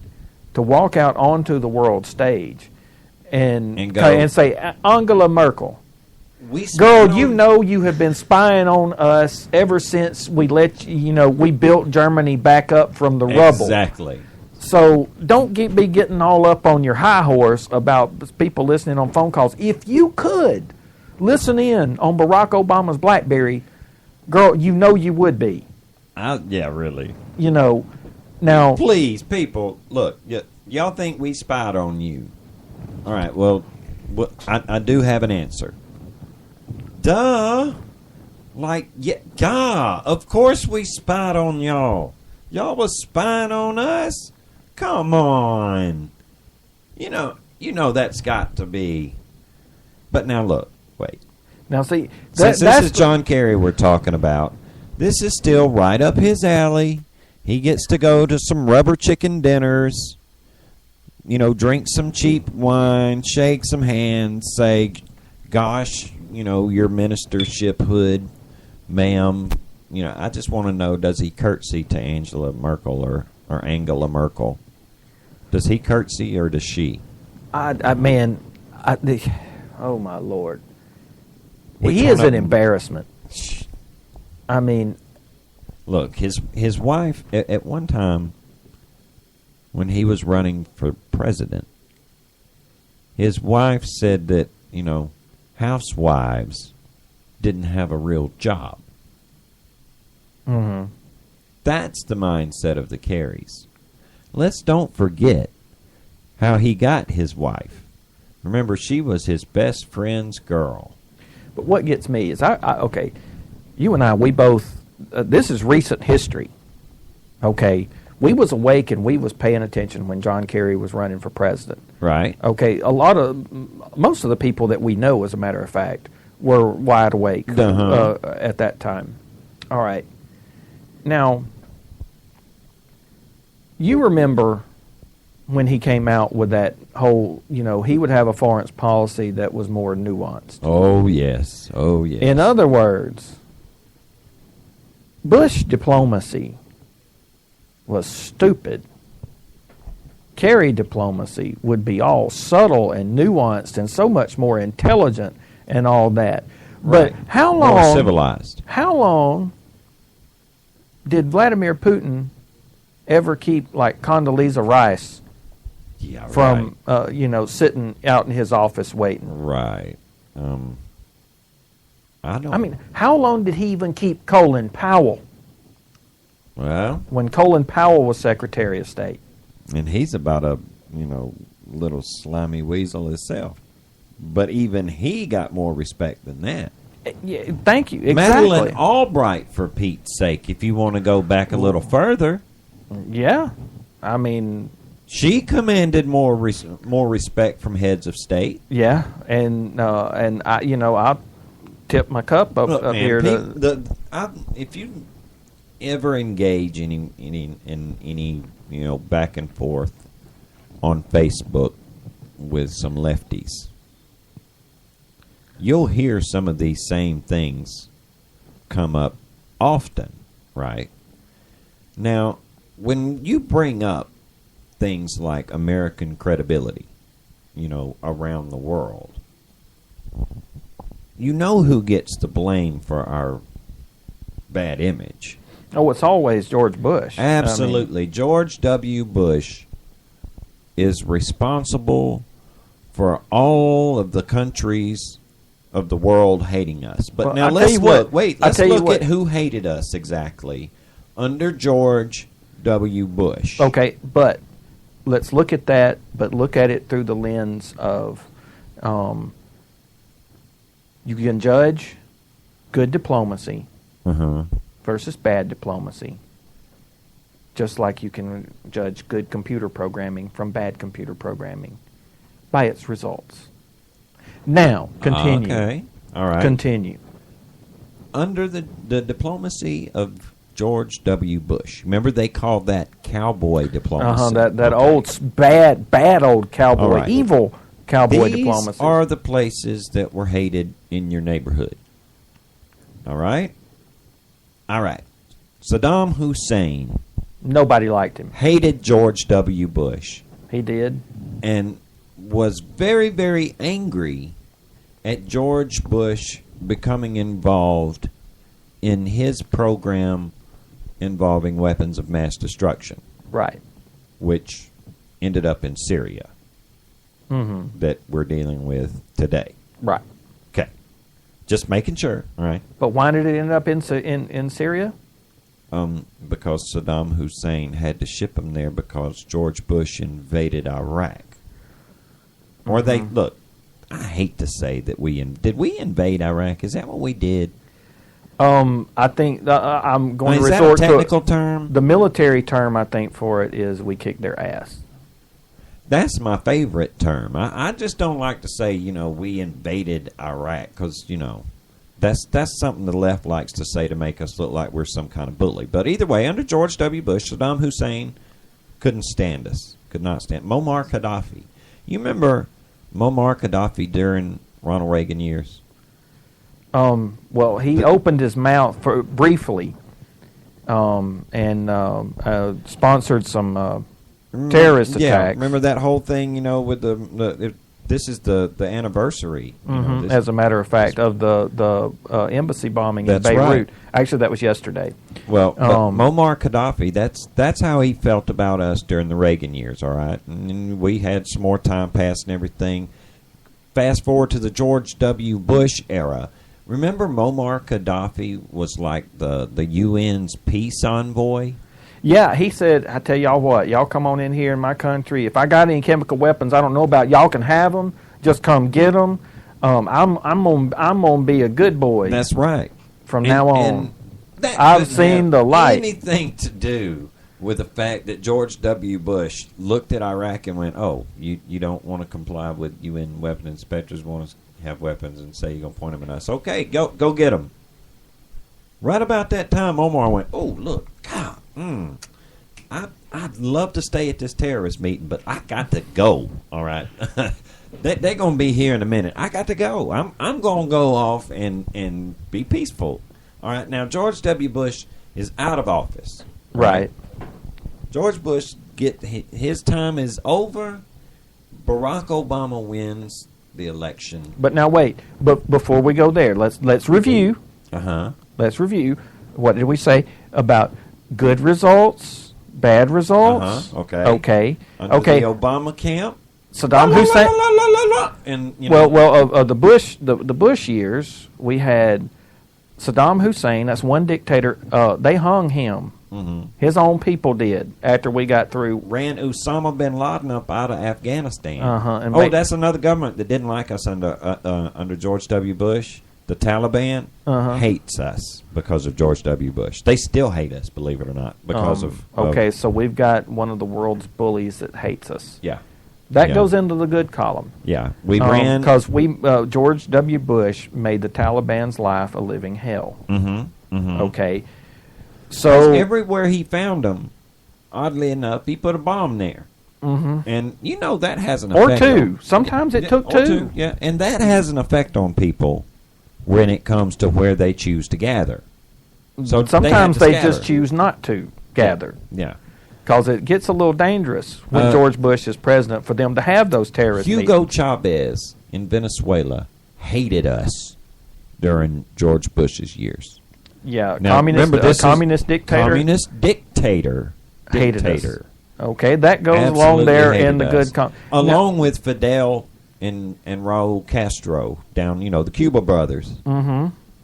to walk out onto the world stage and go, say, Angela Merkel, we girl, you know you have been spying on us ever since we let you, we built Germany back up from the rubble. Exactly. So don't be getting all up on your high horse about people listening on phone calls. If you could listen in on Barack Obama's BlackBerry, girl, you would be. Yeah, really. Now. Please, people, look, y'all think we spied on you. All right, well, I do have an answer. Duh. Of course we spied on y'all. Y'all was spying on us? Come on. You know that's got to be. But now look, wait. Now see, since this is John Kerry we're talking about, this is still right up his alley. He gets to go to some rubber chicken dinners, drink some cheap wine, shake some hands, say, gosh, your ministership hood, ma'am. I just want to know, does he curtsy to Angela Merkel or Angela Merkel? Does he curtsy or does she? Oh my Lord. He is an embarrassment. I mean, look, his wife, at one time, when he was running for president, his wife said that, housewives didn't have a real job. Mm-hmm. That's the mindset of the Kerrys. Let's don't forget how he got his wife. Remember, she was his best friend's girl. But what gets me is, okay, you and I, we both, this is recent history, okay? We was awake and we was paying attention when John Kerry was running for president. Right. Okay, most of the people that we know, as a matter of fact, were wide awake at that time. All right. Now, you remember when he came out with that whole, he would have a foreign policy that was more nuanced. Oh, yes. Oh, yes. In other words, Bush diplomacy was stupid. Kerry diplomacy would be all subtle and nuanced and so much more intelligent and all that. Right. But how long... More civilized. How long did Vladimir Putin ever keep, like, Condoleezza Rice from, sitting out in his office waiting? Right. I mean, how long did he even keep Colin Powell? Well, when Colin Powell was Secretary of State. And he's about a, little slimy weasel himself. But even he got more respect than that. Yeah, thank you. Exactly. Madeleine Albright, for Pete's sake, if you want to go back a little further. Yeah. I mean, she commanded more respect from heads of state. Yeah, and I'll tip my cup up here. If you ever engage in any back and forth on Facebook with some lefties, you'll hear some of these same things come up often, right? Now, when you bring up things like American credibility, around the world, who gets the blame for our bad image. Oh, it's always George Bush. Absolutely. George W. Bush is responsible for all of the countries of the world hating us. But now let's look. Let's look at who hated us exactly under George W. Bush. Okay, but let's look at that, but look at it through the lens of you can judge good diplomacy versus bad diplomacy, just like you can judge good computer programming from bad computer programming by its results. Now, continue. Okay. All right. Continue. Under the diplomacy of George W. Bush, remember they called that cowboy diplomacy. That old bad old cowboy, evil cowboy diplomacy. These are the places that were hated in your neighborhood. All right? All right. Saddam Hussein. Nobody liked him. Hated George W. Bush. He did. And was very, very angry at George Bush becoming involved in his program involving weapons of mass destruction. Right. Which ended up in Syria. Mm-hmm. That we're dealing with today. Right. Okay. Just making sure. All right. But why did it end up in Syria? Because Saddam Hussein had to ship them there because George Bush invaded Iraq. Or they look. I hate to say that did we invade Iraq? Is that what we did? I think I'm going to is resort that a technical to term. The military term, I think, for it is we kicked their ass. That's my favorite term. I just don't like to say, we invaded Iraq because, that's something the left likes to say to make us look like we're some kind of bully. But either way, under George W. Bush, Saddam Hussein couldn't stand us. Could not stand. Muammar Gaddafi. You remember Muammar Gaddafi during Ronald Reagan years? Well, he opened his mouth briefly and sponsored some terrorist attacks. Remember that whole thing, with this is the anniversary. As a matter of fact, of the embassy bombing in Beirut. Right. Actually, that was yesterday. Well, Muammar Gaddafi, that's how he felt about us during the Reagan years, all right? And we had some more time passed and everything. Fast forward to the George W. Bush era. Remember Muammar Gaddafi was like the UN's peace envoy? Yeah, he said, I tell y'all what, y'all come on in here in my country. If I got any chemical weapons I don't know about, y'all can have them. Just come get them. I'm gonna be a good boy. That's right. From now on. That I've seen the light. Anything to do with the fact that George W. Bush looked at Iraq and went, oh, you don't want to comply with UN weapon inspectors want to have weapons and say you're going to point them at us. Okay, go get them. Right about that time, Omar went, oh, look, God, I'd love to stay at this terrorist meeting, but I got to go, all right? They're going to be here in a minute. I got to go. I'm going to go off and be peaceful. All right, now George W. Bush is out of office. Right. George Bush, his time is over. Barack Obama wins the election. But now wait, but before we go there, let's review. Let's review. What did we say about good results, bad results? Okay. Under the Obama camp, Saddam Hussein. And the Bush years, we had Saddam Hussein. That's one dictator. They hung him. His own people did after we got through. Ran Osama bin Laden up out of Afghanistan. And that's another government that didn't like us under George W. Bush. The Taliban hates us because of George W. Bush. They still hate us, believe it or not, because of. Okay, so we've got one of the world's bullies that hates us. Yeah. That goes into the good column. Yeah, we ran because George W. Bush made the Taliban's life a living hell. Okay. So everywhere he found them, oddly enough, he put a bomb there. And that has an effect. Or two. Sometimes it took two. Yeah, and that has an effect on people when it comes to where they choose to gather. So sometimes they just choose not to gather. Yeah. Because it gets a little dangerous when George Bush is president for them to have those terrorist Hugo meetings. Chavez in Venezuela hated us during George Bush's years. Yeah, now, communist dictator. Communist dictator. Hated us. Okay, that goes along there in the good. Along with Fidel and Raul Castro down, the Cuba brothers.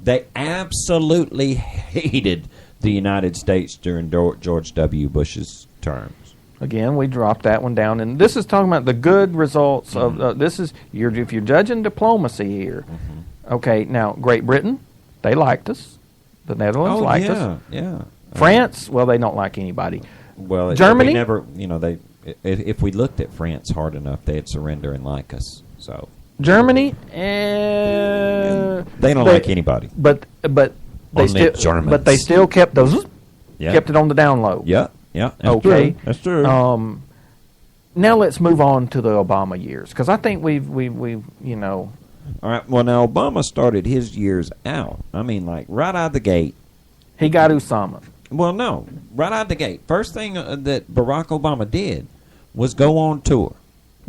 They absolutely hated the United States during George W. Bush's terms. Again, we dropped that one down, and this is talking about the good results of this is if you're judging diplomacy here. Okay, now Great Britain, they liked us. The Netherlands liked us. Yeah. France, well, they don't like anybody. Well, Germany, never. If we looked at France hard enough, they'd surrender and like us. So Germany, they don't like anybody. But they still kept those. Kept it on the down low. Yeah. Okay, that's true. Now let's move on to the Obama years because I think we've All right. Well, now Obama started his years out. I mean, like right out of the gate, he got Osama. Well, no, right out the gate. First thing that Barack Obama did was go on tour.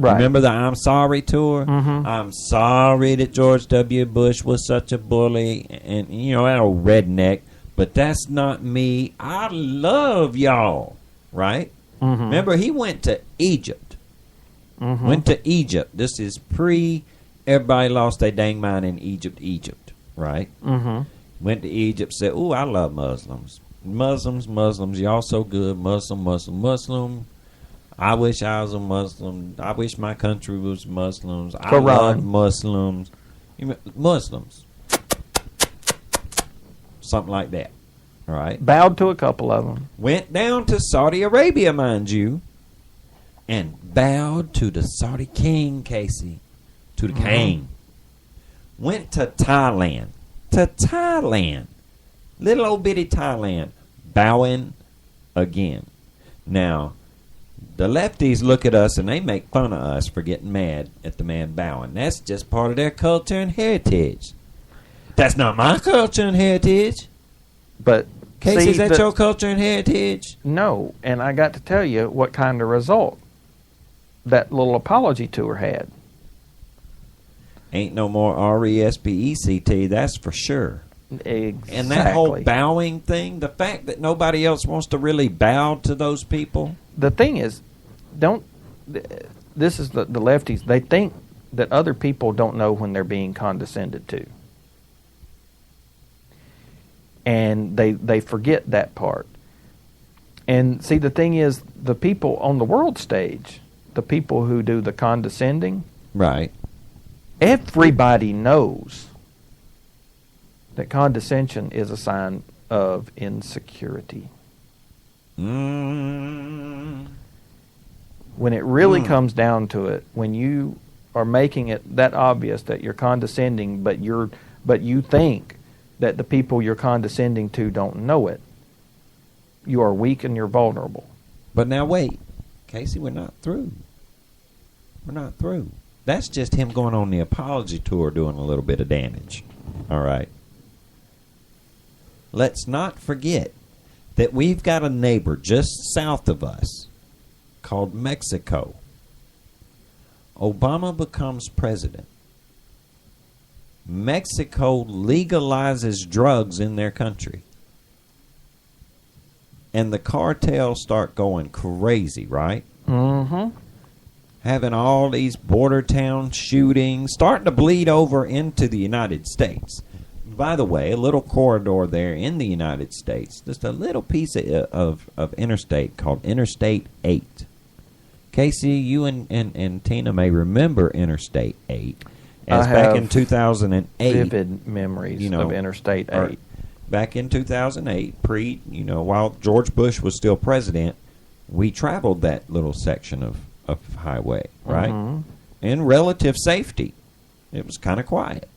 Right. Remember the I'm Sorry tour? Mhm. I'm sorry that George W. Bush was such a bully and, you know, that old redneck, but that's not me. I love y'all, right? Mhm. Remember, he went to Egypt. Mhm. Went to Egypt. This is everybody lost their dang mind in Egypt, right? Mhm. Went to Egypt, said, "Ooh, I love Muslims. Muslims, y'all so good. Muslim. I wish I was a Muslim. I wish my country was Muslims. I Quran. love Muslims. Muslims. Something like that. All right. Bowed to a couple of them. Went down to Saudi Arabia, mind you, and bowed to the Saudi king, Casey. To the king. Went to Thailand. Little old bitty Thailand. Bowing again. Now, the lefties look at us and they make fun of us for getting mad at the man bowing. That's just part of their culture and heritage. That's not my culture and heritage. But Casey, see, is that your culture and heritage? No, and I got to tell you what kind of result that little apology tour had. Ain't no more RESPECT, that's for sure. Exactly. And that whole bowing thing, the fact that nobody else wants to really bow to those people. The thing is, this is the lefties, they think that other people don't know when they're being condescended to. And they forget that part. And see, the thing is, the people on the world stage, the people who do the condescending, right? Everybody knows that condescension is a sign of insecurity. When it really comes down to it, when you are making it that obvious that you're condescending, but you think that the people you're condescending to don't know it, you are weak and you're vulnerable. But now wait, Casey, we're not through. We're not through. That's just him going on the apology tour doing a little bit of damage. All right. Let's not forget that we've got a neighbor just south of us called Mexico. Obama becomes president. Mexico legalizes drugs in their country. And the cartels start going crazy, right? Mm-hmm. Having all these border town shootings, starting to bleed over into the United States. By the way, a little corridor there in the United States, just a little piece of interstate called Interstate 8. Casey, you and Tina may remember Interstate 8. As back in 2008. Vivid memories of Interstate 8. Back in 2008, while George Bush was still president, we traveled that little section of highway, right? Mm-hmm. In relative safety. It was kind of quiet.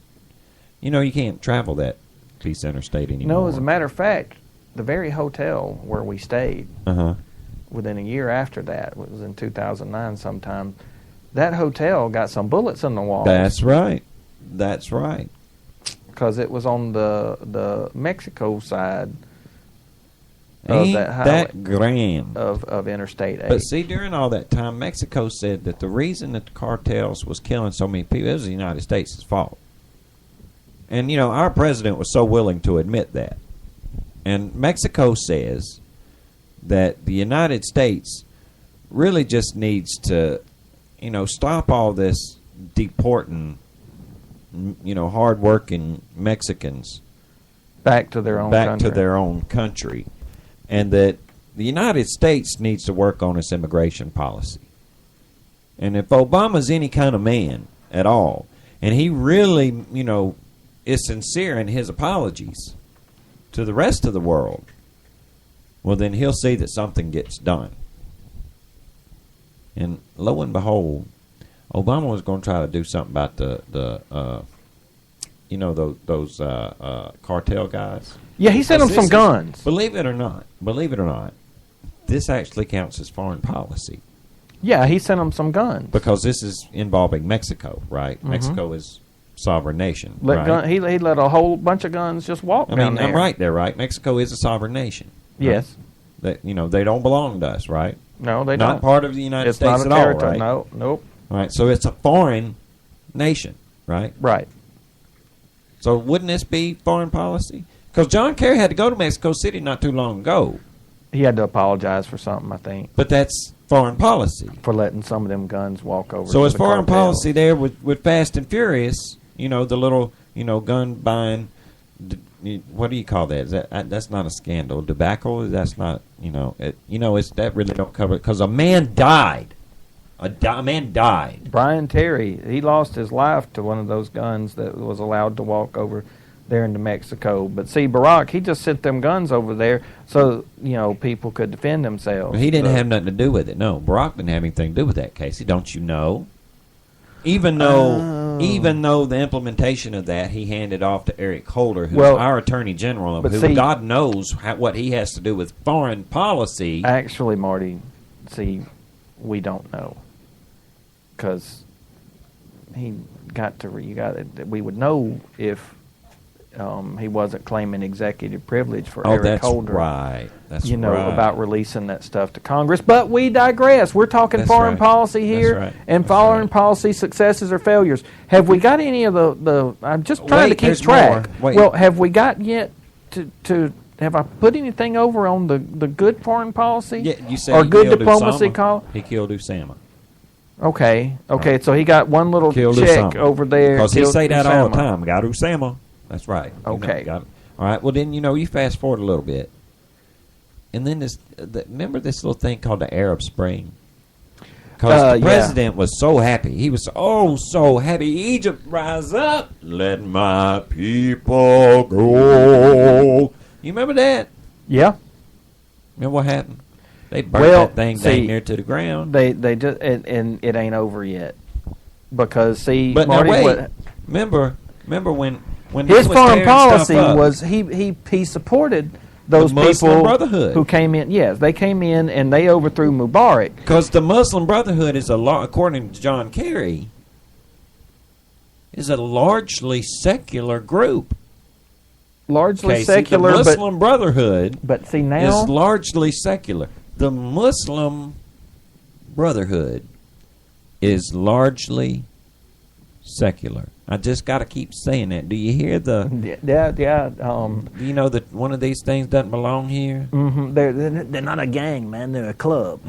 You can't travel that piece of interstate anymore. No, as a matter of fact, the very hotel where we stayed, within a year after that, it was in 2009 sometime, that hotel got some bullets in the walls. That's right. That's right. Because it was on the Mexico side of Ain't that highway, that grand of Interstate 8. But see, during all that time, Mexico said that the reason that the cartels was killing so many people, it was the United States' fault. And, our president was so willing to admit that. And Mexico says that the United States really just needs to, stop all this deporting, hard-working Mexicans back to their own country. And that the United States needs to work on its immigration policy. And if Obama's any kind of man at all, and he really, is sincere in his apologies to the rest of the world, well, then he'll see that something gets done. And lo and behold, Obama was going to try to do something about those cartel guys. Yeah, he sent them some guns. Believe it or not, this actually counts as foreign policy. Yeah, he sent them some guns. Because this is involving Mexico, right? Mm-hmm. Mexico is sovereign nation, right? He let a whole bunch of guns just walk down there. I'm right there, right? Mexico is a sovereign nation. Yes. Right? They don't belong to us, right? No, they don't. Not part of the United States not a at all, territory. right? No, nope. All right, so it's a foreign nation, right? Right. So wouldn't this be foreign policy? Because John Kerry had to go to Mexico City not too long ago. He had to apologize for something, I think. But that's foreign policy. For letting some of them guns walk over. So to it's the foreign cartel. policy there with Fast and Furious, the little, gun buying, what do you call that? Is that's not a scandal. Debacle, that's not, it's that really don't cover it. Because a man died. A man died. Brian Terry, he lost his life to one of those guns that was allowed to walk over there into Mexico. But see, Barack, he just sent them guns over there so, people could defend themselves. He didn't have nothing to do with it. No, Barack didn't have anything to do with that, Casey. Don't you know? Even though the implementation of that, he handed off to Eric Holder, who's our Attorney General, who God knows what he has to do with foreign policy. Actually, Marty, we don't know. Because we would know if he wasn't claiming executive privilege for Eric Holder. Right. That's right. About releasing that stuff to Congress. But we digress. We're talking foreign policy here, and foreign policy successes or failures. Have we got any of the I'm just trying to keep track. Well, have we got yet to have I put anything over on the good foreign policy? Yeah, you say or good diplomacy call? He killed Osama. Okay. So he got one little Killed check Osama. over there. Because he say that all the time. Got Osama. That's right. Okay. All right. Well, then, you fast forward a little bit. And then remember this little thing called the Arab Spring? Because the president was so happy. He was so happy. Egypt, rise up. Let my people go. You remember that? Yeah. Remember what happened? They burned that thing dang near to the ground. They just and it ain't over yet. Because but Marty, now wait. Remember when his foreign policy was he supported those Muslim people Brotherhood who came in. Yes, they came in and they overthrew Mubarak. Because the Muslim Brotherhood is according to John Kerry, is a largely secular group. Largely Casey, secular, the Muslim Brotherhood. But see now is largely secular. The Muslim Brotherhood is largely secular. I just got to keep saying that. Do you hear the? Yeah. Do you know that one of these things doesn't belong here? Mm-hmm. They're not a gang, man. They're a club.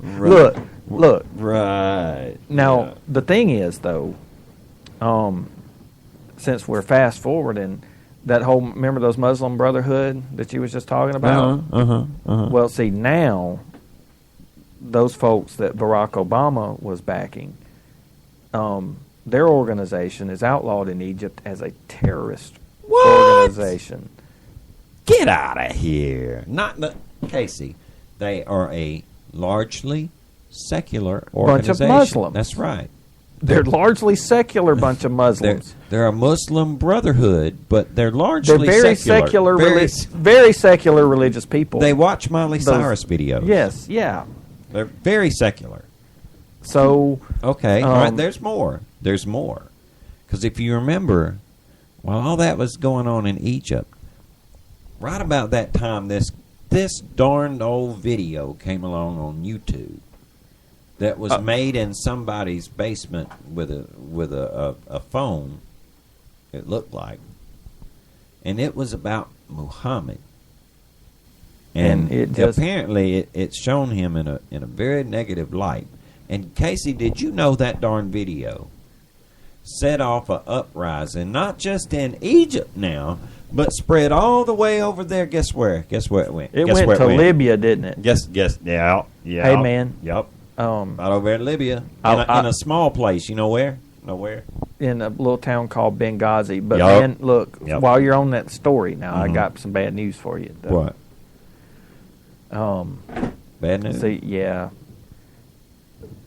Right. Look. Right. Now the thing is, though, since we're fast forwarding that whole, remember those Muslim Brotherhood that you was just talking about? Well, see now, those folks that Barack Obama was backing, their organization is outlawed in Egypt as a terrorist organization. Get out of here! Casey. They are a largely secular organization. Bunch of Muslims. That's right. They're largely secular bunch of Muslims. They're a Muslim Brotherhood, but they're largely very secular. Very secular religious people. They watch Miley Cyrus videos. Yes, yeah. They're very secular. So okay, all right. There's more. Because if you remember, while all that was going on in Egypt, right about that time, this darned old video came along on YouTube that was made in somebody's basement with a phone. It looked like, and it was about Muhammad. And apparently it's shown him in a very negative light. And Casey, did you know that darn video set off an uprising, not just in Egypt now, but spread all the way over there? Guess where? Guess where it went? It went to Libya, didn't it? Guess. Yeah. Hey, man. Yep. Right over there in Libya, in a small place. You know where? Nowhere. In a little town called Benghazi. But man, look, while you're on that story now, I got some bad news for you. What? Bad news? See, yeah.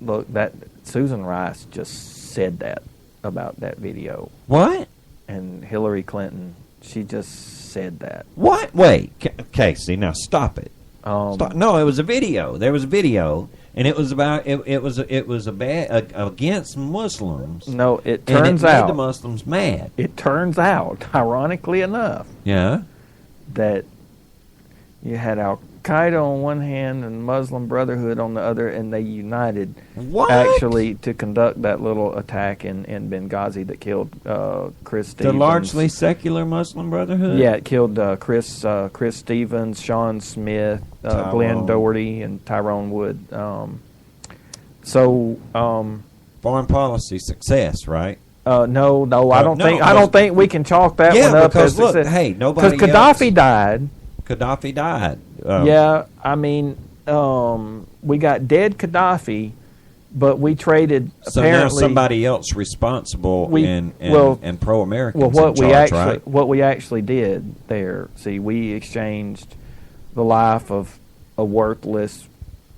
Look, that Susan Rice just said that about that video. What? And Hillary Clinton, she just said that. What? Wait, Casey, now stop it. Stop. No, it was a video. There was a video, and it was about it was a bad against Muslims. No, it turns out made the Muslims mad. It turns out, ironically enough, yeah, that you had Al Al-Qaeda on one hand and Muslim Brotherhood on the other, and they united What? actually to conduct that little attack in Benghazi that killed Chris Stevens. The largely secular Muslim Brotherhood? Yeah, it killed Chris Stevens, Sean Smith, Glenn Doherty, and Tyrone Wood. Foreign policy success, right? No, I don't think we can chalk that one up because as look, success. hey, nobody because Gaddafi died. Gaddafi died. Yeah, I mean, we got dead Gaddafi, but we traded. So apparently, now somebody else responsible and pro-American. Well, what we actually did there. See, we exchanged the life of a worthless,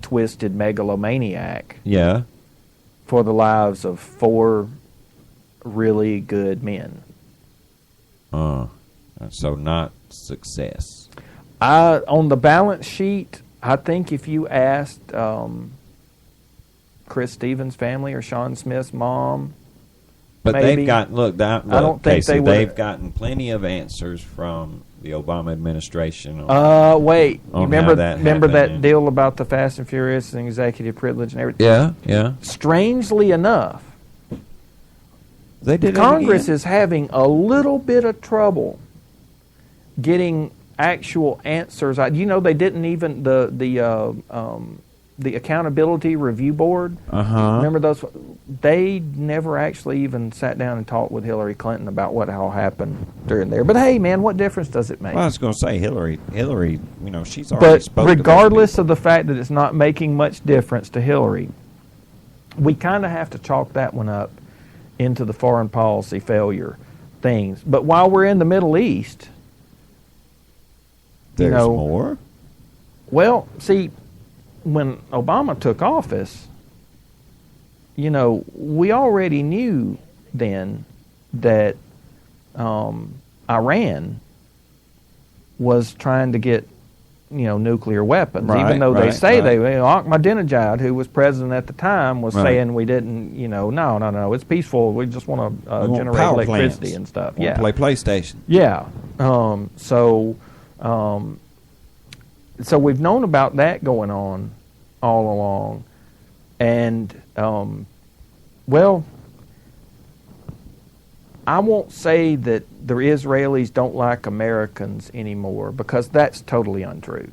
twisted megalomaniac. Yeah. For the lives of 4 really good men. So not success. On the balance sheet, I think if you asked Chris Stevens' family or Sean Smith's mom, but maybe, they've got I don't think Casey, they've gotten plenty of answers from the Obama administration. Wait, remember that and deal about the Fast and Furious and executive privilege and everything? Yeah. Strangely enough, they did. Congress is having a little bit of trouble getting actual answers. They didn't even the Accountability Review Board. Remember those? They never actually even sat down and talked with Hillary Clinton about what all happened during there. But hey, man, what difference does it make? Well, I was going to say Hillary. She's already spoken. But regardless of the fact that it's not making much difference to Hillary, we kind of have to chalk that one up into the foreign policy failure things. But while we're in the Middle East, there's more. Well, see, when Obama took office, we already knew then that Iran was trying to get, nuclear weapons. Right, even though they say right. Ahmadinejad, who was president at the time, was Right. saying we didn't, no, it's peaceful. We just want to generate electricity and stuff. Want to play PlayStation. Yeah. So we've known about that going on all along. And, I won't say that the Israelis don't like Americans anymore, because that's totally untrue.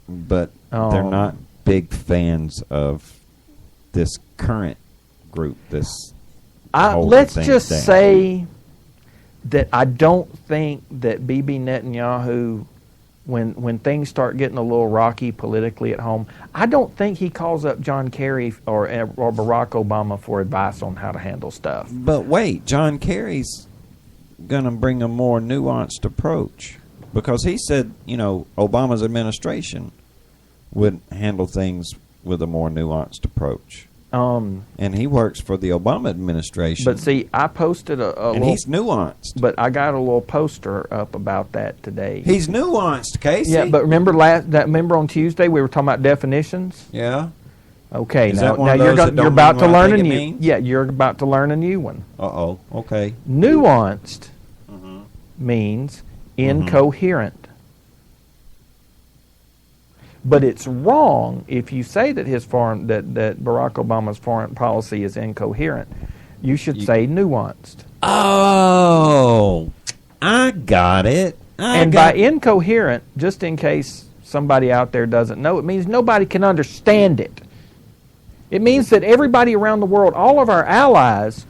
But they're not big fans of this current group. Let's just say that I don't think that Bibi Netanyahu, when things start getting a little rocky politically at home, I don't think he calls up John Kerry or Barack Obama for advice on how to handle stuff. But wait, John Kerry's going to bring a more nuanced approach, because he said, Obama's administration would handle things with a more nuanced approach. And he works for the Obama administration. But see, I posted and he's nuanced. But I got a little poster up about that today. He's nuanced, Casey. Yeah, but remember on Tuesday we were talking about definitions? Yeah. Okay, Is now that one of you're those that don't about mean to what I learn a think it new. means? Yeah, you're about to learn a new one. Okay. Nuanced means incoherent. But it's wrong if you say that that Barack Obama's foreign policy is incoherent. You should say nuanced. Oh, I got it. By incoherent, just in case somebody out there doesn't know, it means nobody can understand it. It means that everybody around the world, all of our allies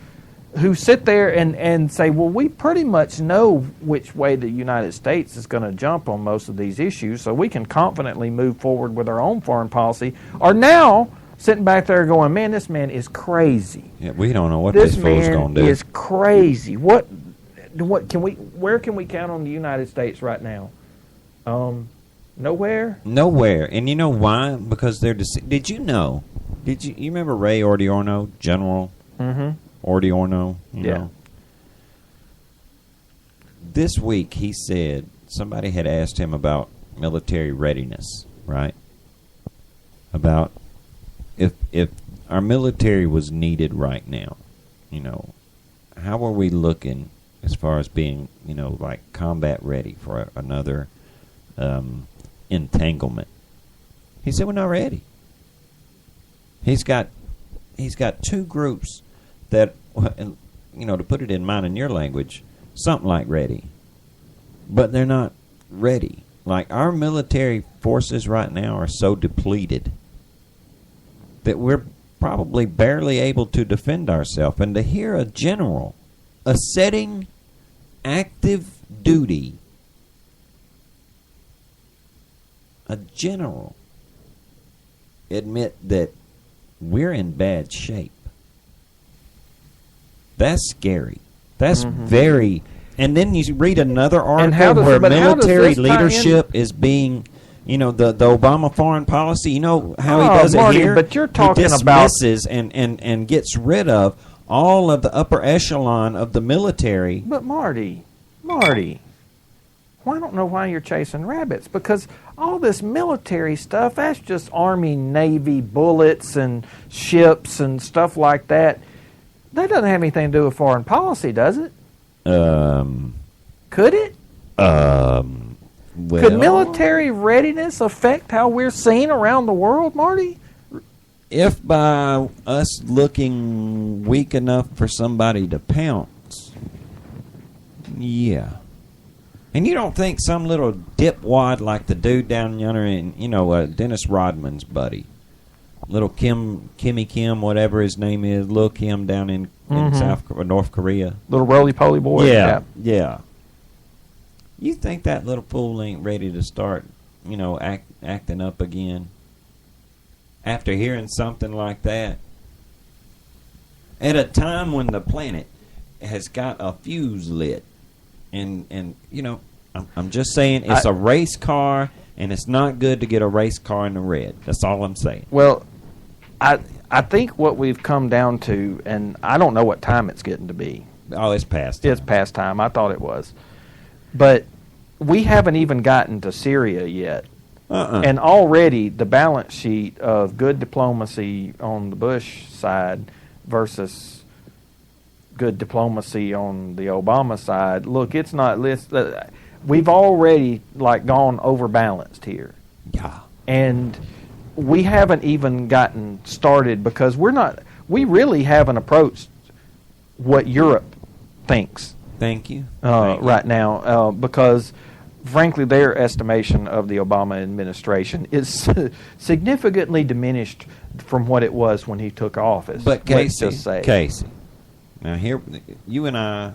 who sit there and say, well, we pretty much know which way the United States is going to jump on most of these issues, so we can confidently move forward with our own foreign policy, are now sitting back there going, man, this man is crazy. Yeah, we don't know what this fool's going to do. This man is crazy. Where can we count on the United States right now? Nowhere. And you know why? Because they're did you know? You remember Ray Ordiorno, General? Ordiorno, you know. This week he said somebody had asked him about military readiness, right? About if our military was needed right now, how are we looking as far as being, like combat ready for another entanglement? He said, we're not ready. He's got two groups that, to put it in mine and your language, something like ready. But they're not ready. Like, our military forces right now are so depleted that we're probably barely able to defend ourselves. And to hear a general setting active duty, a general, admit that we're in bad shape. That's scary. That's very... And then you read another article where military leadership is being... the Obama foreign policy, you know how he does Marty, it here? But you're talking he dismisses and gets rid of all of the upper echelon of the military. But Marty, I don't know why you're chasing rabbits, because all this military stuff, that's just Army, Navy, bullets and ships and stuff like that. That doesn't have anything to do with foreign policy, does it? Could it? Well, could military readiness affect how we're seen around the world, Marty? If by us looking weak enough for somebody to pounce, yeah. And you don't think some little dipwad like the dude down yonder in, Dennis Rodman's buddy, little Kimmy Kim, whatever his name is, Lil Kim down in North Korea. Little roly-poly boy? Yeah. You think that little fool ain't ready to start, acting up again after hearing something like that? At a time when the planet has got a fuse lit. And I'm just saying it's a race car, and it's not good to get a race car in the red. That's all I'm saying. Well, I think what we've come down to, and I don't know what time it's getting to be. Oh, it's past time. It's past time. I thought it was. But we haven't even gotten to Syria yet. And already the balance sheet of good diplomacy on the Bush side versus good diplomacy on the Obama side. Look, it's not we've already gone overbalanced here. Yeah. And we haven't even gotten started because we really haven't approached what Europe thinks. Thank you. Right now, because frankly their estimation of the Obama administration is significantly diminished from what it was when he took office. But Casey, now here, you and I,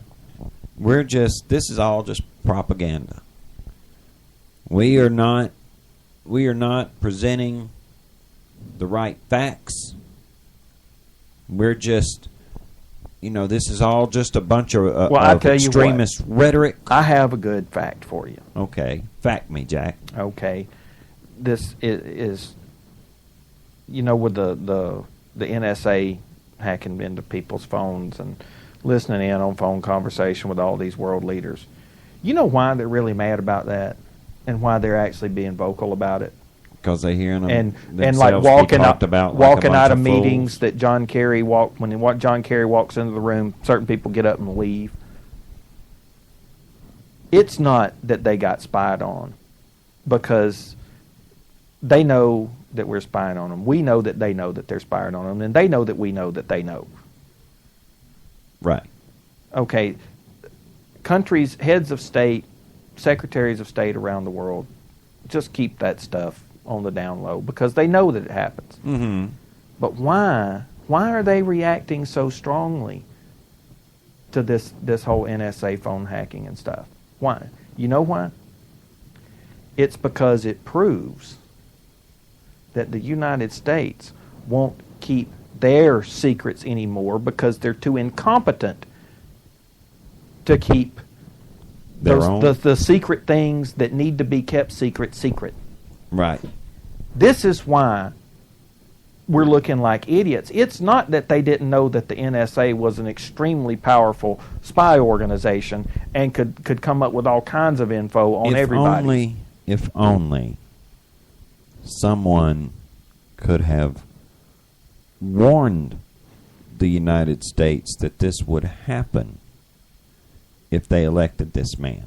this is all just propaganda. We are not presenting the right facts. We're just, this is all just a bunch of extremist rhetoric. I have a good fact for you. Okay. Fact me, Jack. Okay. This is with the NSA hacking into people's phones and listening in on phone conversation with all these world leaders. You know why they're really mad about that, and why they're actually being vocal about it? Because they hear them and like walking out of meetings that John Kerry when John Kerry walks into the room, certain people get up and leave. It's not that they got spied on, because they know that we're spying on them. We know that they know that they're spying on them, and they know that we know that they know. Right. Okay. Countries, heads of state, secretaries of state around the world, just keep that stuff on the down low because they know that it happens. Mm-hmm. But why? Why are they reacting so strongly to this whole NSA phone hacking and stuff? Why? You know why? It's because it proves that the United States won't keep their secrets anymore because they're too incompetent to keep the secret things that need to be kept secret. Right. This is why we're looking like idiots. It's not that they didn't know that the NSA was an extremely powerful spy organization and could come up with all kinds of info on everybody. If only someone could have warned the United States that this would happen if they elected this man.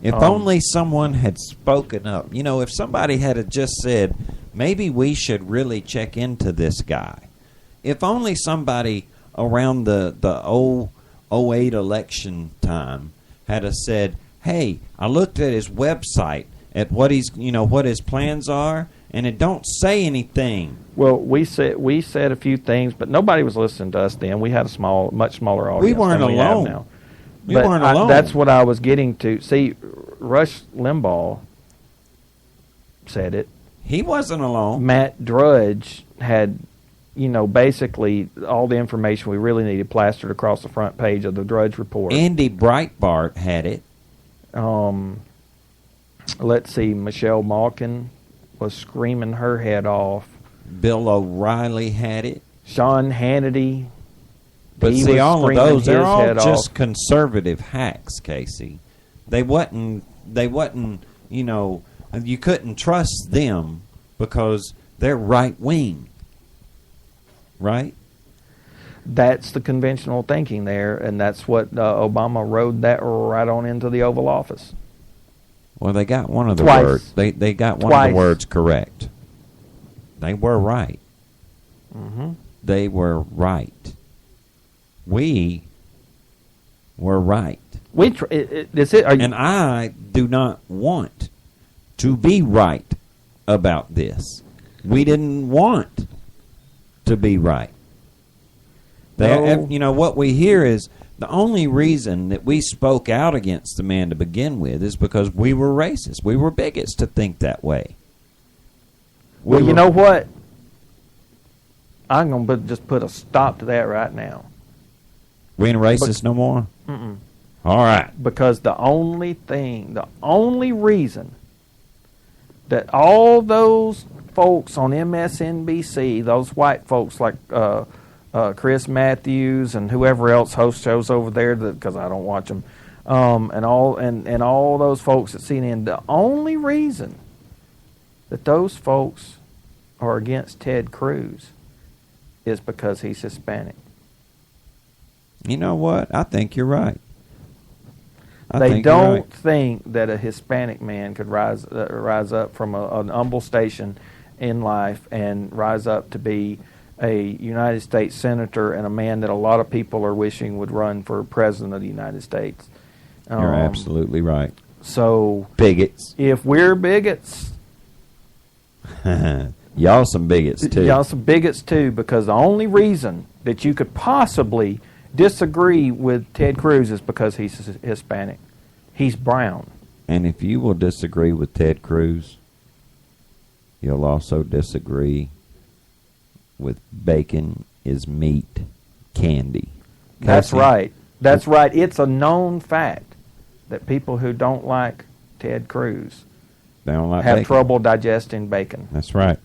If only someone had spoken up. If somebody had just said, maybe we should really check into this guy. If only somebody around the 08 election time had a said, hey, I looked at his website at what what his plans are, and it don't say anything. Well, we said a few things, but nobody was listening to us then. We had a much smaller audience. We weren't than alone. We have now. We weren't alone. That's what I was getting to. See, Rush Limbaugh said it. He wasn't alone. Matt Drudge had, basically all the information we really needed plastered across the front page of the Drudge Report. Andy Breitbart had it. Let's see, Michelle Malkin was screaming her head off. Bill O'Reilly had it. Sean Hannity. But he see, was all of those, they're all head just off. conservative hacks, Casey. They wasn't, you couldn't trust them because they're right-wing. Right? That's the conventional thinking there, and that's what Obama rode that right on into the Oval Office. Well, they got one of the Twice. words. They got one Twice. of the words correct. They were right. Mm-hmm. They were right. We were right. And I do not want to be right about this. We didn't want to be right. What we hear is the only reason that we spoke out against the man to begin with is because we were racist. We were bigots to think that way. Well, you know what? I'm going to just put a stop to that right now. We ain't racist no more? Mm-mm. All right. Because the only reason that all those folks on MSNBC, those white folks like Chris Matthews and whoever else hosts shows over there, because I don't watch them, and all those folks at CNN, the only reason that those folks are against Ted Cruz is because he's Hispanic. You know what? I think you're right. They don't think that a Hispanic man could rise up from an humble station in life and rise up to be a United States senator and a man that a lot of people are wishing would run for president of the United States. You're absolutely right. So bigots. If we're bigots, y'all some bigots too. Y'all some bigots too, because the only reason that you could possibly disagree with Ted Cruz is because he's Hispanic. He's brown. And if you will disagree with Ted Cruz, you'll also disagree with bacon is meat candy. That's right. That's right. It's a known fact that people who don't like Ted Cruz have bacon. trouble digesting bacon. That's right.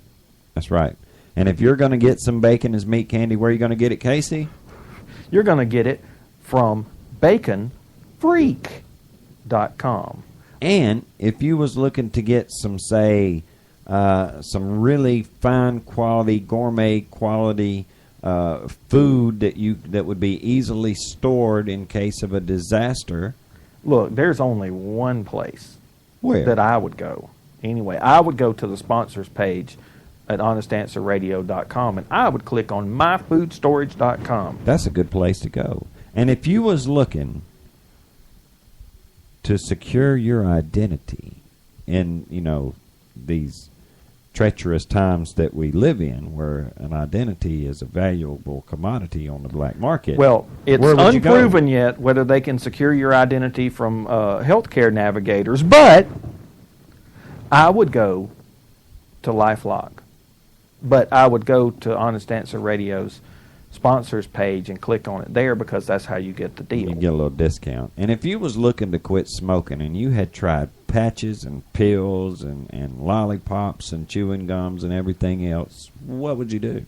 That's right. And if you're going to get some bacon as meat candy, where are you going to get it, Casey? You're going to get it from baconfreak.com. And if you was looking to get some, say, some really fine quality, gourmet quality food that would be easily stored in case of a disaster. Look, there's only one place that I would go. Anyway, I would go to the sponsors page at honestanswerradio.com, and I would click on myfoodstorage.com. That's a good place to go. And if you was looking to secure your identity in, these treacherous times that we live in, where an identity is a valuable commodity on the black market. Well, it's unproven yet whether they can secure your identity from healthcare navigators, but I would go to LifeLock. But I would go to Honest Answer Radio's sponsors page and click on it there, because that's how you get the deal. You get a little discount. And if you was looking to quit smoking and you had tried patches and pills and lollipops and chewing gums and everything else, what would you do?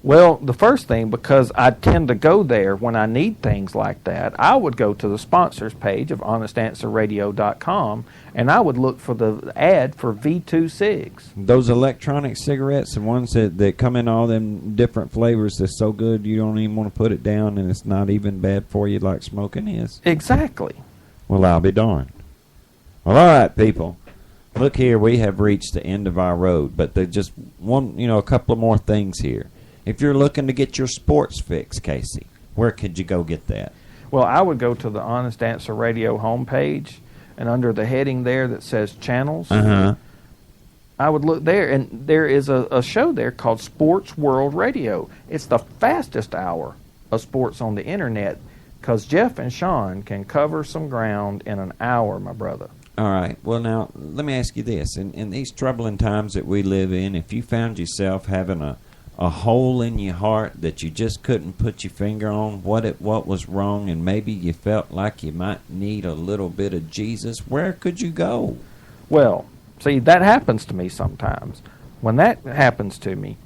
Well, the first thing, because I tend to go there when I need things like that, I would go to the sponsors page of honestanswerradio.com, and I would look for the ad for V2 cigs. Those electronic cigarettes, the ones that come in all them different flavors, that's so good you don't even want to put it down, and it's not even bad for you like smoking is. Exactly. Well, I'll be darned. Well, all right, people. Look here, we have reached the end of our road, but there's just a couple of more things here. If you're looking to get your sports fix, Casey, where could you go get that? Well, I would go to the Honest Answer Radio homepage, and under the heading there that says channels, I would look there, and there is a show there called Sports World Radio. It's the fastest hour of sports on the internet, because Jeff and Sean can cover some ground in an hour, my brother. All right. Well, now, let me ask you this. In these troubling times that we live in, if you found yourself having a hole in your heart that you just couldn't put your finger on what was wrong, and maybe you felt like you might need a little bit of Jesus, where could you go? Well, see, that happens to me sometimes. When that happens to me,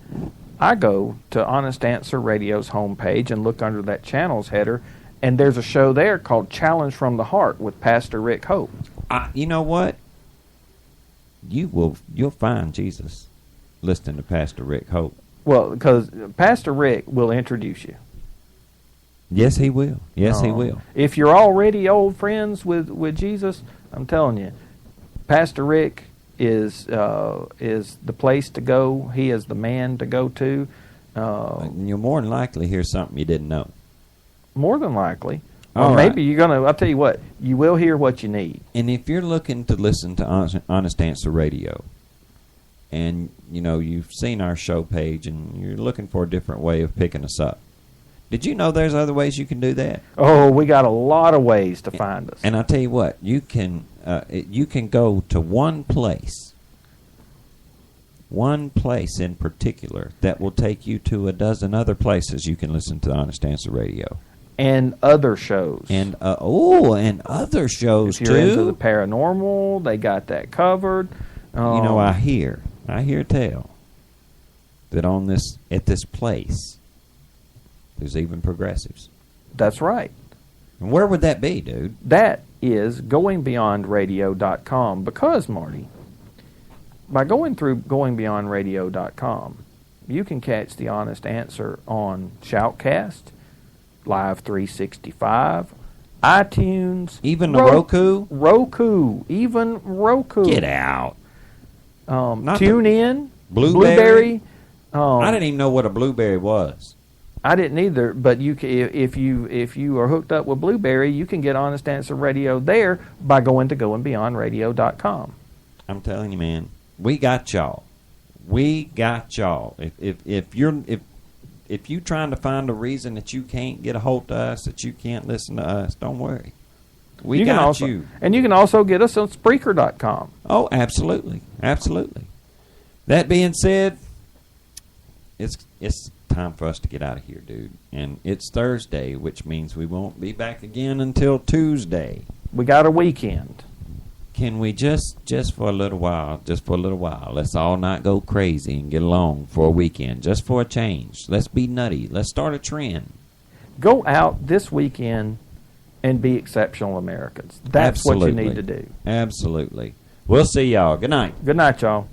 I go to Honest Answer Radio's homepage and look under that channels header, and there's a show there called Challenge from the Heart with Pastor Rick Hope. You know what? You'll find Jesus listening to Pastor Rick Hope. Well, because Pastor Rick will introduce you. Yes, he will. Yes, he will. If you're already old friends with Jesus, I'm telling you, Pastor Rick is the place to go. He is the man to go to. You'll more than likely hear something you didn't know. More than likely. Or maybe you're going to, I'll tell you what, you will hear what you need. And if you're looking to listen to Honest Answer Radio, and, you've seen our show page, and you're looking for a different way of picking us up, did you know there's other ways you can do that? Oh, we got a lot of ways to find us. And I'll tell you what, you can go to one place in particular that will take you to a dozen other places you can listen to Honest Answer Radio. And other shows. And other shows, if you're into the paranormal, they got that covered. I hear tell that at this place, there's even progressives. That's right. And where would that be, dude? That is goingbeyondradio.com, because, Marty, by going through goingbeyondradio.com, you can catch the Honest Answer on Shoutcast, Live 365, iTunes, even Roku, even Roku. Get out. Tune in, Blueberry. I didn't even know what a Blueberry was. I didn't either. But if you are hooked up with Blueberry, you can get Honest Answer Radio there by going to goingbeyondradio.com. I'm telling you, man, we got y'all. We got y'all. If you're trying to find a reason that you can't get a hold of us, that you can't listen to us, don't worry. We got you. And you can also get us on Spreaker.com. Oh, absolutely. Absolutely. That being said, it's time for us to get out of here, dude. And it's Thursday, which means we won't be back again until Tuesday. We got a weekend. Can we just for a little while, let's all not go crazy and get along for a weekend, just for a change. Let's be nutty. Let's start a trend. Go out this weekend and be exceptional Americans. That's Absolutely. What you need to do. Absolutely. We'll see y'all. Good night. Good night, y'all.